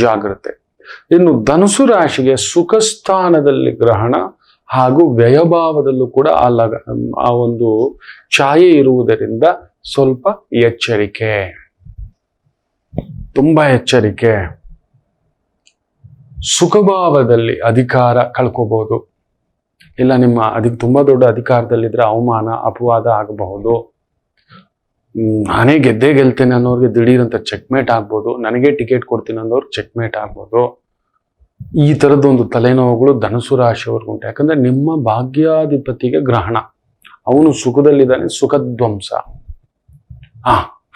ಜಾಗ್ರತೆ. ಇನ್ನು ಧನುಸು ರಾಶಿಗೆ ಸುಖ ಸ್ಥಾನದಲ್ಲಿ ಗ್ರಹಣ ಹಾಗೂ ವ್ಯಯಭಾವದಲ್ಲೂ ಕೂಡ ಆ ಒಂದು ಛಾಯೆ ಇರುವುದರಿಂದ ಸ್ವಲ್ಪ ಎಚ್ಚರಿಕೆ, ತುಂಬಾ ಎಚ್ಚರಿಕೆ. ಸುಖಭಾವದಲ್ಲಿ ಅಧಿಕಾರ ಕಳ್ಕೋಬಹುದು, ಇಲ್ಲ ನಿಮ್ಮ ತುಂಬಾ ದೊಡ್ಡ ಅಧಿಕಾರದಲ್ಲಿದ್ರೆ ಅವಮಾನ ಅಪವಾದ ಆಗಬಹುದು. ನಾನೇ ಗೆದ್ದೇ ಗೆಲ್ತೇನೆ ಅನ್ನೋರಿಗೆ ದಿಢೀರಂತ ಚೆಕ್ಮೇಟ್ ಆಗ್ಬೋದು, ನನಗೆ ಟಿಕೆಟ್ ಕೊಡ್ತೀನಿ ಅನ್ನೋರು ಚೆಕ್ಮೇಟ್ ಆಗ್ಬೋದು. ಈ ತರದೊಂದು ತಲೆನೋವುಗಳು ಧನುಸು ರಾಶಿಯವ್ರಿಗೆ ಉಂಟು. ಯಾಕಂದ್ರೆ ನಿಮ್ಮ ಭಾಗ್ಯಾಧಿಪತಿಗೆ ಗ್ರಹಣ, ಅವನು ಸುಖದಲ್ಲಿದ್ದಾನೆ, ಸುಖಧ್ವಂಸ.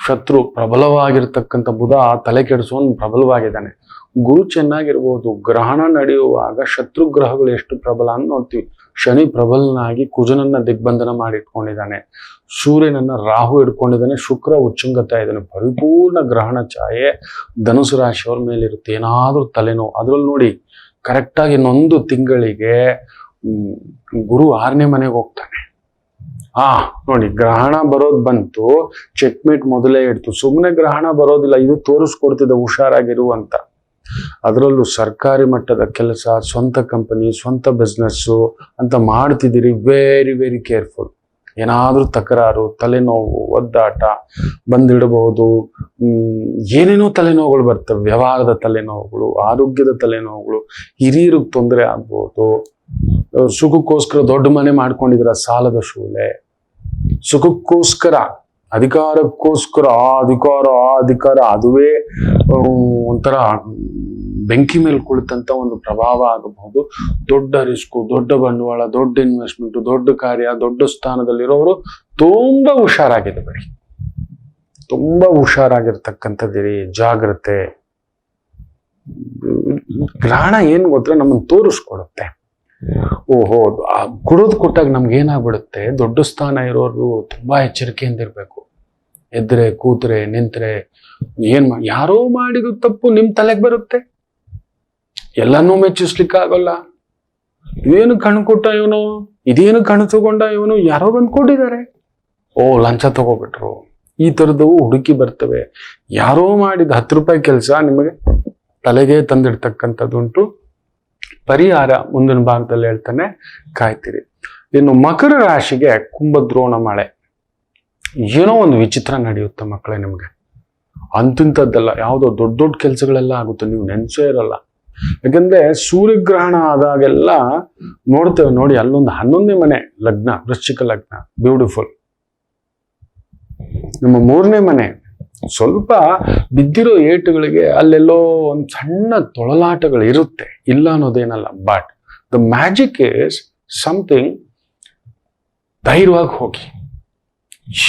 ಶತ್ರು ಪ್ರಬಲವಾಗಿರ್ತಕ್ಕಂಥ ಬುಧ ತಲೆ ಕೆಡಿಸುವನು ಪ್ರಬಲವಾಗಿದ್ದಾನೆ. ಗುರು ಚೆನ್ನಾಗಿರ್ಬೋದು, ಗ್ರಹಣ ನಡೆಯುವಾಗ ಶತ್ರು ಗ್ರಹಗಳು ಎಷ್ಟು ಪ್ರಬಲ ಅಂತ ನೋಡ್ತೀವಿ. ಶನಿ ಪ್ರಬಲನಾಗಿ ಕುಜನನ್ನ ದಿಗ್ಬಂಧನ ಮಾಡಿ ಇಟ್ಕೊಂಡಿದ್ದಾನೆ, ಸೂರ್ಯನನ್ನ ರಾಹು ಇಟ್ಕೊಂಡಿದ್ದಾನೆ, ಶುಕ್ರ ಉಚ್ಚಂಗತ ಇದ್ದಾನೆ. ಪರಿಪೂರ್ಣ ಗ್ರಹಣ ಛಾಯೆ ಧನುಸು ರಾಶಿಯವ್ರ ಮೇಲಿರುತ್ತೆ. ಏನಾದ್ರೂ ತಲೆನೋವು, ಅದ್ರಲ್ಲಿ ನೋಡಿ ಕರೆಕ್ಟಾಗಿ ಇನ್ನೊಂದು ತಿಂಗಳಿಗೆ ಗುರು 6ನೇ ಮನೆಗೆ ಹೋಗ್ತಾನೆ. ನೋಡಿ ಗ್ರಹಣ ಬರೋದು ಬಂತು, ಚೆಕ್ಮೇಟ್ ಮೊದಲೇ ಇಡ್ತು. ಸುಮ್ಮನೆ ಗ್ರಹಣ ಬರೋದಿಲ್ಲ, ಇದು ತೋರಿಸ್ಕೊಡ್ತಿದ್ದ ಹುಷಾರಾಗಿರುವಂತ. ಅದರಲ್ಲೂ ಸರ್ಕಾರಿ ಮಟ್ಟದ ಕೆಲಸ, ಸ್ವಂತ ಕಂಪನಿ, ಸ್ವಂತ ಬಿಸ್ನೆಸ್ಸು ಅಂತ ಮಾಡ್ತಿದ್ದೀರಿ, ವೆರಿ ವೆರಿ ಕೇರ್ಫುಲ್. ಏನಾದ್ರೂ ತಕರಾರು, ತಲೆನೋವು, ಒದ್ದಾಟ ಬಂದಿಡಬಹುದು. ಏನೇನೋ ತಲೆನೋವುಗಳು ಬರ್ತವೆ, ವ್ಯವಹಾರದ ತಲೆನೋವುಗಳು, ಆರೋಗ್ಯದ ತಲೆನೋವುಗಳು, ಹಿರಿಯರಿಗೆ ತೊಂದರೆ ಆಗ್ಬೋದು. ಸುಖಕ್ಕೋಸ್ಕರ ದೊಡ್ಡ ಮನೆ ಮಾಡ್ಕೊಂಡಿದ್ರ, ಸಾಲದ ಶೂಲೆ. ಸುಖಕ್ಕೋಸ್ಕರ, ಅಧಿಕಾರಕ್ಕೋಸ್ಕರ ಅಧಿಕಾರ ಅದುವೇ ಒಂಥರ ಬೆಂಕಿ ಮೇಲೆ ಕುಳಿತಂತ ಒಂದು ಪ್ರಭಾವ ಆಗಬಹುದು. ದೊಡ್ಡ ರಿಸ್ಕು, ದೊಡ್ಡ ಬಂಡವಾಳ, ದೊಡ್ಡ ಇನ್ವೆಸ್ಟ್ಮೆಂಟ್, ದೊಡ್ಡ ಕಾರ್ಯ, ದೊಡ್ಡ ಸ್ಥಾನದಲ್ಲಿರೋರು ತುಂಬಾ ಹುಷಾರಾಗಿದೆ ಬಿಡಿ, ತುಂಬಾ ಹುಷಾರಾಗಿರ್ತಕ್ಕಂಥದ್ದಿರಿ, ಜಾಗ್ರತೆ. ಗ್ರಹಣ ಏನ್ ಗೊತ್ತಾ, ನಮ್ಮನ್ನು ತೋರಿಸ್ಕೊಡುತ್ತೆ. ಕೊಡೋದು ಕೊಟ್ಟಾಗ ನಮ್ಗೆ ಏನಾಗ್ಬಿಡುತ್ತೆ, ದೊಡ್ಡ ಸ್ಥಾನ ಇರೋರು ತುಂಬಾ ಎಚ್ಚರಿಕೆಯಿಂದ ಇರ್ಬೇಕು. ಎದ್ರೆ, ಕೂತ್ರೆ, ನಿಂತ್ರೆ, ಯಾರೋ ಮಾಡಿದ ತಪ್ಪು ನಿಮ್ ತಲೆಗೆ ಬರುತ್ತೆ. ಎಲ್ಲಾನು ಮೆಚ್ಚಿಸ್ಲಿಕ್ಕೆ ಆಗೋಲ್ಲ. ಇದೇನು ಕಣ್ ಕೊಟ್ಟ ಇವನು, ಇದೇನು ಕಣ್ ತಗೊಂಡ ಇವನು, ಯಾರೋ ಬಂದು ಕೊಟ್ಟಿದ್ದಾರೆ, ಲಂಚ ತಗೋಬಿಟ್ರು. ಈ ತರದವು ಹುಡುಕಿ ಬರ್ತವೆ. ಯಾರೋ ಮಾಡಿದ 10 ರೂಪಾಯಿ ಕೆಲಸ ನಿಮಗೆ ತಲೆಗೆ ತಂದಿಡ್ತಕ್ಕಂಥದ್ದುಂಟು. ಪರಿಹಾರ ಮುಂದಿನ ಭಾಗದಲ್ಲಿ ಹೇಳ್ತಾನೆ, ಕಾಯ್ತೀರಿ. ಇನ್ನು ಮಕರ ರಾಶಿಗೆ ಕುಂಭದ್ರೋಣ ಮಳೆ. ಏನೋ ಒಂದು ವಿಚಿತ್ರ ನಡೆಯುತ್ತೆ ಮಕ್ಕಳೇ ನಿಮ್ಗೆ. ಅಂತಿಂಥದ್ದೆಲ್ಲ, ಯಾವುದೋ ದೊಡ್ಡ ದೊಡ್ಡ ಕೆಲಸಗಳೆಲ್ಲ ಆಗುತ್ತೆ, ನೀವು ನೆನ್ಸೇ ಇರಲ್ಲ. ಯಾಕಂದ್ರೆ ಸೂರ್ಯಗ್ರಹಣ ಆದಾಗೆಲ್ಲ ನೋಡ್ತೇವೆ ನೋಡಿ, ಅಲ್ಲೊಂದು 11ನೇ ಮನೆ ಲಗ್ನ, ವೃಶ್ಚಿಕ ಲಗ್ನ, ಬ್ಯೂಟಿಫುಲ್. ನಿಮ್ಮ 3ನೇ ಮನೆ ಸ್ವಲ್ಪ ಬಿದ್ದಿರೋ ಏಟುಗಳಿಗೆ ಅಲ್ಲೆಲ್ಲೋ ಒಂದು ಸಣ್ಣ ತೊಳಲಾಟಗಳು ಇರುತ್ತೆ, ಇಲ್ಲ ಅನ್ನೋದೇನಲ್ಲ. But the magic is something. ಧೈರ್ಯವಾಗಿ ಹೋಗಿ,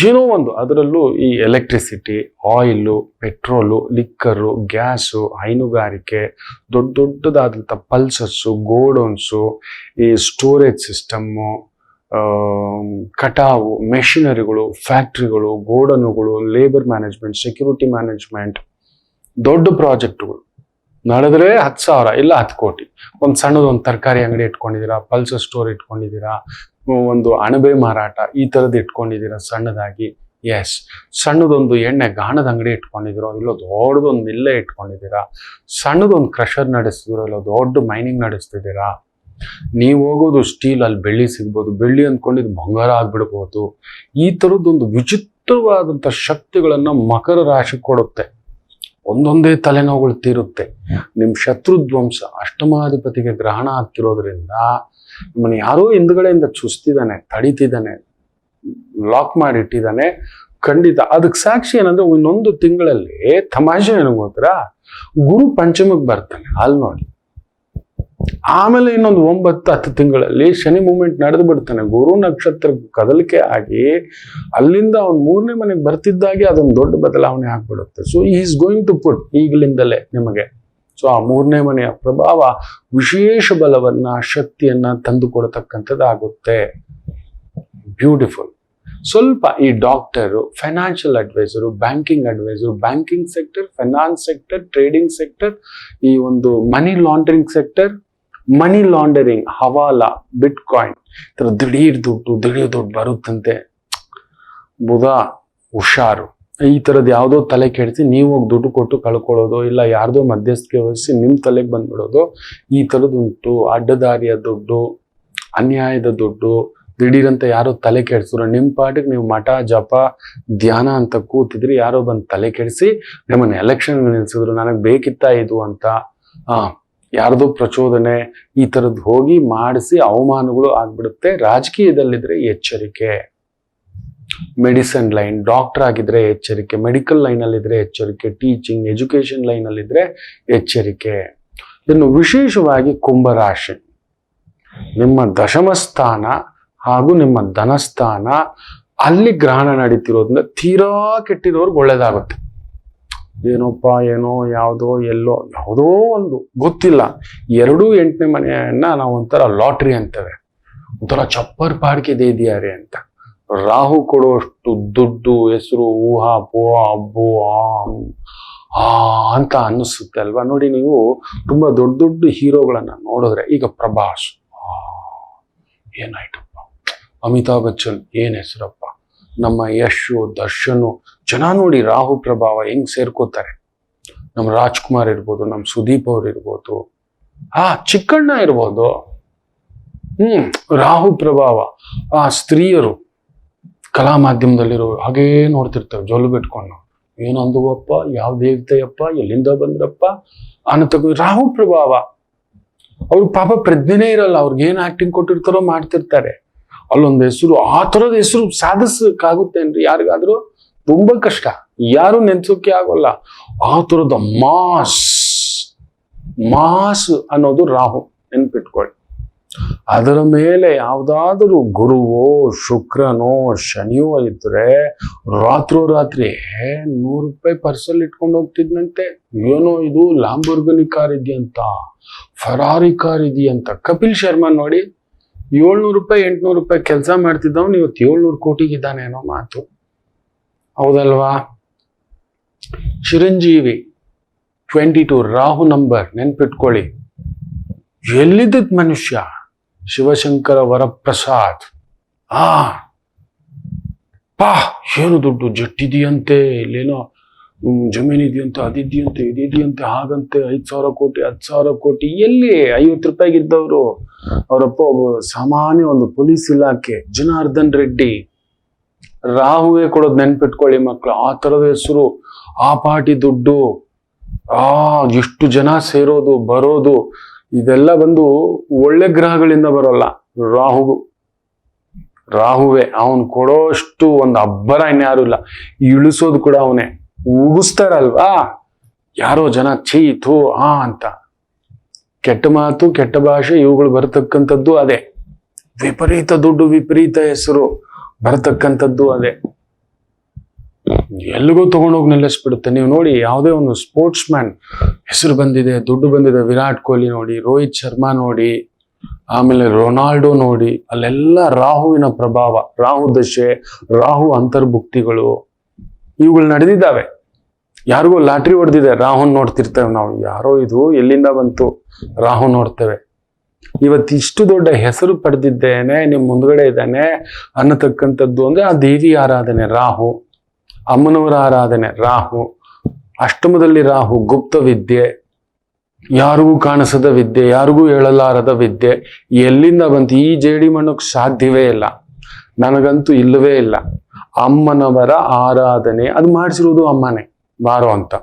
ಏನೋ ಒಂದು, ಅದರಲ್ಲೂ ಈ electricity, oil, petrol, liquor, gas, ಹೈನುಗಾರಿಕೆ, ದೊಡ್ಡದಾದಂಥ ಪಲ್ಸಸ್ಸು, ಗೋಡೌನ್ಸು, ಈ ಸ್ಟೋರೇಜ್ ಸಿಸ್ಟಮ್ಮು, ಕಟಾವು, ಮೆಷಿನರಿಗಳು, ಫ್ಯಾಕ್ಟ್ರಿಗಳು, ಗೋಡನುಗಳು, ಲೇಬರ್ ಮ್ಯಾನೇಜ್ಮೆಂಟ್, ಸೆಕ್ಯೂರಿಟಿ ಮ್ಯಾನೇಜ್ಮೆಂಟ್, ದೊಡ್ಡ ಪ್ರಾಜೆಕ್ಟ್ಗಳು ನಡೆದ್ರೆ 10,000 ಇಲ್ಲ 10 ಕೋಟಿ. ಒಂದು ಸಣ್ಣದೊಂದು ತರಕಾರಿ ಅಂಗಡಿ ಇಟ್ಕೊಂಡಿದ್ದೀರಾ, ಪಲ್ಸರ್ ಸ್ಟೋರ್ ಇಟ್ಕೊಂಡಿದ್ದೀರಾ, ಒಂದು ಅಣಬೆ ಮಾರಾಟ ಈ ಥರದ್ದು ಇಟ್ಕೊಂಡಿದ್ದೀರಾ ಸಣ್ಣದಾಗಿ, ಎಸ್. ಸಣ್ಣದೊಂದು ಎಣ್ಣೆ ಗಾಣದ ಅಂಗಡಿ ಇಟ್ಕೊಂಡಿದ್ದೀರೋ, ಇಲ್ಲೋ ದೊಡ್ಡದೊಂದು ಮಿಲ್ಲೆ ಇಟ್ಕೊಂಡಿದ್ದೀರಾ, ಸಣ್ಣದೊಂದು ಕ್ರಷರ್ ನಡೆಸ್ತಿದ್ದೀರೋ, ಇಲ್ಲ ದೊಡ್ಡ ಮೈನಿಂಗ್ ನಡೆಸ್ತಿದ್ದೀರಾ. ನೀವು ಹೋಗೋದು ಸ್ಟೀಲ್, ಅಲ್ಲಿ ಬೆಳ್ಳಿ ಸಿಗ್ಬೋದು, ಬೆಳ್ಳಿ ಅಂದ್ಕೊಂಡಿದ್ದು ಬಂಗಾರ ಆಗ್ಬಿಡ್ಬೋದು. ಈ ಥರದ್ದೊಂದು ವಿಚಿತ್ರವಾದಂಥ ಶಕ್ತಿಗಳನ್ನ ಮಕರ ರಾಶಿ ಕೊಡುತ್ತೆ. ಒಂದೊಂದೇ ತಲೆನೋವುಗಳು ತೀರುತ್ತೆ. ನಿಮ್ ಶತ್ರುಧ್ವಂಸ, ಅಷ್ಟಮಾಧಿಪತಿಗೆ ಗ್ರಹಣ ಆಗ್ತಿರೋದ್ರಿಂದ ನಿಮ್ಮನ್ನು ಯಾರೋ ಹಿಂದ್ಗಡೆಯಿಂದ ಚುಸ್ತಿದ್ದಾನೆ, ತಡಿತಿದ್ದಾನೆ, ಲಾಕ್ ಮಾಡಿ ಇಟ್ಟಿದ್ದಾನೆ. ಖಂಡಿತ ಅದಕ್ಕೆ ಸಾಕ್ಷಿ ಏನಂದ್ರೆ, ಇನ್ನೊಂದು ತಿಂಗಳಲ್ಲಿ ತಮಾಷೆ ಏನು ಗೊತ್ತಾ, ಗುರು ಪಂಚಮಕ್ಕೆ ಬರ್ತಾನೆ. ಅಲ್ಲಿ ನೋಡಿ, ಆಮೇಲೆ ಇನ್ನೊಂದು 9-10 ತಿಂಗಳಲ್ಲಿ ಶನಿ ಮೂವ್ಮೆಂಟ್ ನಡೆದು ಬಿಡ್ತಾನೆ. ಗುರು ನಕ್ಷತ್ರ ಕದಲಿಕೆ ಆಗಿ ಅಲ್ಲಿಂದ ಅವ್ನು 3ನೇ ಮನೆಗೆ ಬರ್ತಿದ್ದಾಗೆ ಅದೊಂದು ದೊಡ್ಡ ಬದಲಾವಣೆ ಆಗ್ಬಿಡುತ್ತೆ. So is going to put ಈಗಲಿಂದಲೇ ನಿಮಗೆ. ಸೊ ಆ 3ನೇ ಮನೆಯ ಪ್ರಭಾವ ವಿಶೇಷ ಬಲವನ್ನ, ಶಕ್ತಿಯನ್ನ ತಂದು ಕೊಡತಕ್ಕಂಥದ್ದಾಗುತ್ತೆ. ಬ್ಯೂಟಿಫುಲ್. ಸ್ವಲ್ಪ ಈ doctor, financial adviser, banking adviser, banking sector, finance sector, trading sector, ಈ ಒಂದು ಮನಿ ಲಾಂಡರಿಂಗ್, ಹವಾಲಾ, ಬಿಟ್ ಕಾಯಿನ್ ದಿಢೀರ್ ದುಡ್ಡು ಬರುತ್ತಂತೆ. ಬುಧ ಹುಷಾರು. ಈ ಥರದ್ದು ಯಾವುದೋ ತಲೆ ಕೆಡಿಸಿ ನೀವು ಹೋಗಿ ದುಡ್ಡು ಕೊಟ್ಟು ಕಳ್ಕೊಳ್ಳೋದು, ಇಲ್ಲ ಯಾರ್ದೋ ಮಧ್ಯಸ್ಥಿಕೆ ವಹಿಸಿ ನಿಮ್ಮ ತಲೆಗೆ ಬಂದ್ಬಿಡೋದು, ಈ ಥರದ್ದುಂಟು. ಅಡ್ಡದಾರಿಯ ದುಡ್ಡು, ಅನ್ಯಾಯದ ದುಡ್ಡು, ದಿಢೀರಂತ ಯಾರೋ ತಲೆ ಕೆಡಿಸಿದ್ರು. ನಿಮ್ಮ ಪಾಟಿಗೆ ನೀವು ಮಠ ಜಪ ಧ್ಯಾನ ಅಂತ ಕೂತಿದ್ರಿ, ಯಾರೋ ಬಂದು ತಲೆ ಕೆಡಿಸಿ ನಿಮ್ಮನ್ನು ಎಲೆಕ್ಷನ್ ನಿಲ್ಸಿದ್ರು, ನನಗೆ ಬೇಕಿತ್ತ ಇದು ಅಂತ. ಯಾರ್ದೋ ಪ್ರಚೋದನೆ, ಈ ಥರದ್ದು ಹೋಗಿ ಮಾಡಿಸಿ ಅವಮಾನಗಳು ಆಗ್ಬಿಡುತ್ತೆ. ರಾಜಕೀಯದಲ್ಲಿದ್ರೆ ಎಚ್ಚರಿಕೆ. ಮೆಡಿಸಿನ್ ಲೈನ್, ಡಾಕ್ಟರ್ ಆಗಿದ್ರೆ ಎಚ್ಚರಿಕೆ. ಮೆಡಿಕಲ್ ಲೈನಲ್ಲಿದ್ರೆ ಎಚ್ಚರಿಕೆ. ಟೀಚಿಂಗ್, ಎಜುಕೇಶನ್ ಲೈನಲ್ಲಿದ್ರೆ ಎಚ್ಚರಿಕೆ. ಇನ್ನು ವಿಶೇಷವಾಗಿ ಕುಂಭರಾಶಿ, ನಿಮ್ಮ ದಶಮ ಸ್ಥಾನ ಹಾಗೂ ನಿಮ್ಮ ಧನಸ್ಥಾನ ಅಲ್ಲಿ ಗ್ರಹಣ ನಡೀತಿರೋದ್ರಿಂದ ತೀರಾ ಕೆಟ್ಟಿರೋರ್ಗೆ ಒಳ್ಳೇದಾಗುತ್ತೆ. ಏನೋ ಯಾವುದೋ ಒಂದು ಗೊತ್ತಿಲ್ಲ. 2-8ನೇ ಮನೆಯನ್ನ ನಾವು ಒಂಥರ ಲಾಟ್ರಿ ಅಂತೇವೆ, ಒಂಥರ ಚಪ್ಪರ್ ಪಾಡ್ಕೆ ದೇದಿಯಾರೆ ಅಂತ. ರಾಹು ಕೊಡುವಷ್ಟು ದುಡ್ಡು, ಹೆಸರು, ಊಹಾ ಪೋಹ ಅಬ್ಬು ಅಂತ ಅನ್ನಿಸುತ್ತೆ ಅಲ್ವಾ. ನೋಡಿ, ನೀವು ತುಂಬಾ ದೊಡ್ಡ ಹೀರೋಗಳನ್ನ ನೋಡಿದ್ರೆ, ಈಗ ಪ್ರಭಾಸ್ ಏನಾಯ್ತಪ್ಪ, ಅಮಿತಾಬ್ ಬಚ್ಚನ್ ಏನ್ ಹೆಸರಪ್ಪ, ನಮ್ಮ ಯಶು, ದರ್ಶನು, ಜನ ನೋಡಿ ರಾಹು ಪ್ರಭಾವ ಹೆಂಗ್ ಸೇರ್ಕೋತಾರೆ. ನಮ್ಮ ರಾಜ್ಕುಮಾರ್ ಇರ್ಬೋದು, ನಮ್ಮ ಸುದೀಪ್ ಅವ್ರು ಇರ್ಬೋದು, ಚಿಕ್ಕಣ್ಣ ಇರ್ಬೋದು. ರಾಹು ಪ್ರಭಾವ. ಸ್ತ್ರೀಯರು ಕಲಾ ಮಾಧ್ಯಮದಲ್ಲಿರೋ ಹಾಗೇ ನೋಡ್ತಿರ್ತವೆ ಜೊಲ್ಲು ಬಿಟ್ಕೊಂಡು. ಏನಂದುವಪ್ಪ, ಯಾವ ದೇವತೆಯಪ್ಪ, ಎಲ್ಲಿಂದ ಬಂದ್ರಪ್ಪ ಅನ್ನೋ ರಾಹು ಪ್ರಭಾವ. ಅವ್ರು ಪಾಪ ಪ್ರಜ್ಞೆನೇ ಇರಲ್ಲ, ಅವ್ರಿಗೆ ಏನ್ ಆಕ್ಟಿಂಗ್ ಕೊಟ್ಟಿರ್ತಾರೋ ಮಾಡ್ತಿರ್ತಾರೆ. ಅಲ್ಲೊಂದು ಹೆಸರು, ಆ ಥರದ ಹೆಸರು ಸಾಧಿಸಕ್ಕಾಗುತ್ತೇನ್ರಿ ಯಾರಿಗಾದ್ರೂ? ತುಂಬಾ ಕಷ್ಟ, ಯಾರು ನೆನ್ಸೋಕೆ ಆಗೋಲ್ಲ. ಆ ಥರದ ಮಾಸ್ ಅನ್ನೋದು ರಾಹು, ನೆನ್ಪಿಟ್ಕೊಳ್ಳಿ. ಅದರ ಮೇಲೆ ಯಾವ್ದಾದರೂ ಗುರುವೋ, ಶುಕ್ರನೋ, ಶನಿಯೋ ಇದ್ರೆ ರಾತ್ರೋರಾತ್ರಿ 100 ರೂಪಾಯಿ ಪರ್ಸಲ್ಲಿ ಇಟ್ಕೊಂಡು ಹೋಗ್ತಿದ್ನಂತೆ. ಏನೋ ಇದು ಲ್ಯಾಂಬೋರ್ಗಿನಿ ಕಾರ್ ಇದೆಯಂತ, ಫರಾರಿ ಕಾರ್ ಇದೆಯಂತ. ಕಪಿಲ್ ಶರ್ಮಾ ನೋಡಿ, 700 ರೂಪಾಯಿ 800 ರೂಪಾಯಿ ಕೆಲಸ ಮಾಡ್ತಿದ್ದವನು ಇವತ್ತು 700 ಕೋಟಿಗಿದ್ದಾನೆ ಅನ್ನೋ ಮಾತು ಹೌದಲ್ವಾ. ಚಿರಂಜೀವಿ 22 ರಾಹು ನಂಬರ್, ನೆನ್ಪಿಟ್ಕೊಳ್ಳಿ. ಎಲ್ಲಿದ್ದ ಮನುಷ್ಯ, ಶಿವಶಂಕರ ವರಪ್ರಸಾದ್. ಏನು ದುಡ್ಡು, ಜಟ್ಟಿದೆಯಂತೆ, ಇಲ್ಲೇನೋ ಜಮೀನ್ ಇದೆಯಂತೆ, ಅದಿದೆಯಂತೆ, ಇದಿದೆಯಂತೆ, ಹಾಗಂತೆ, 5,000 ಕೋಟಿ 10,000 ಕೋಟಿ. ಎಲ್ಲಿ 50 ರೂಪಾಯಿಗಿದ್ದವರು? ಅವರಪ್ಪ ಒಬ್ಬ ಸಾಮಾನ್ಯ ಒಂದು ಪೊಲೀಸ್ ಇಲಾಖೆ, ಜನಾರ್ದನ್ ರೆಡ್ಡಿ. ರಾಹುವೇ ಕೊಡೋದು, ನೆನ್ಪಿಟ್ಕೊಳ್ಳಿ ಮಕ್ಕಳು. ಆ ಥರದ ಹೆಸರು, ಆ ಪಾಟಿ ದುಡ್ಡು, ಎಷ್ಟು ಜನ ಸೇರೋದು ಬರೋದು, ಇದೆಲ್ಲ ಬಂದು ಒಳ್ಳೆ ಗ್ರಹಗಳಿಂದ ಬರೋಲ್ಲ. ರಾಹುವೇ. ಅವನು ಕೊಡೋಷ್ಟು ಒಂದು ಅಬ್ಬರ ಇನ್ಯಾರು ಇಲ್ಲ. ಇಳಿಸೋದು ಕೂಡ ಅವನೇ. ಉಗಿಸ್ತಾರಲ್ವಾ ಯಾರೋ ಜನ, ಥೂ ಅಂತ. ಕೆಟ್ಟ ಮಾತು, ಕೆಟ್ಟ ಭಾಷೆ, ಇವುಗಳು ಬರತಕ್ಕಂಥದ್ದು ಅದೇ. ವಿಪರೀತ ದುಡ್ಡು, ವಿಪರೀತ ಹೆಸರು ಬರತಕ್ಕಂಥದ್ದು ಅದೇ. ಎಲ್ಲಿಗೂ ತಗೊಂಡೋಗಿ ನಿಲ್ಲಿಸ್ಬಿಡುತ್ತೆ. ನೀವು ನೋಡಿ, ಯಾವುದೇ ಒಂದು ಸ್ಪೋರ್ಟ್ಸ್ ಮ್ಯಾನ್ ಹೆಸರು ಬಂದಿದೆ, ದುಡ್ಡು ಬಂದಿದೆ, ವಿರಾಟ್ ಕೊಹ್ಲಿ ನೋಡಿ, ರೋಹಿತ್ ಶರ್ಮಾ ನೋಡಿ, ಆಮೇಲೆ ರೊನಾಲ್ಡೋ ನೋಡಿ, ಅಲ್ಲೆಲ್ಲ ರಾಹುವಿನ ಪ್ರಭಾವ, ರಾಹು ದಶೆ, ರಾಹು ಅಂತರ್ಭುಕ್ತಿಗಳು ಇವುಗಳು ನಡೆದಿದ್ದಾವೆ. ಯಾರಿಗೋ ಲಾಟ್ರಿ ಹೊಡೆದಿದೆ, ರಾಹುನ್ ನೋಡ್ತಿರ್ತೇವೆ ನಾವು. ಯಾರೋ ಇದು ಎಲ್ಲಿಂದ ಬಂತು, ರಾಹು ನೋಡ್ತೇವೆ. ಇವತ್ತಿಷ್ಟು ದೊಡ್ಡ ಹೆಸರು ಪಡೆದಿದ್ದೇನೆ, ನಿಮ್ ಮುಂದ್ಗಡೆ ಇದ್ದಾನೆ ಅನ್ನತಕ್ಕಂಥದ್ದು ಅಂದ್ರೆ ಆ ದೇವಿ ಆರಾಧನೆ ರಾಹು, ಅಮ್ಮನವರ ಆರಾಧನೆ ರಾಹು. ಅಷ್ಟಮದಲ್ಲಿ ರಾಹು ಗುಪ್ತ ವಿದ್ಯೆ, ಯಾರಿಗೂ ಕಾಣಿಸದ ವಿದ್ಯೆ, ಯಾರಿಗೂ ಹೇಳಲಾರದ ವಿದ್ಯೆ. ಎಲ್ಲಿಂದ ಬಂತು? ಈ ಜೇಡಿ ಮಣ್ಣಕ್ಕೆ ಸಾಧ್ಯವೇ ಇಲ್ಲ, ನನಗಂತೂ ಇಲ್ಲವೇ ಇಲ್ಲ. ಅಮ್ಮನವರ ಆರಾಧನೆ ಅದು ಮಾಡಿಸಿರುವುದು ಅಮ್ಮನೇ ಬಾರೋ ಅಂತ.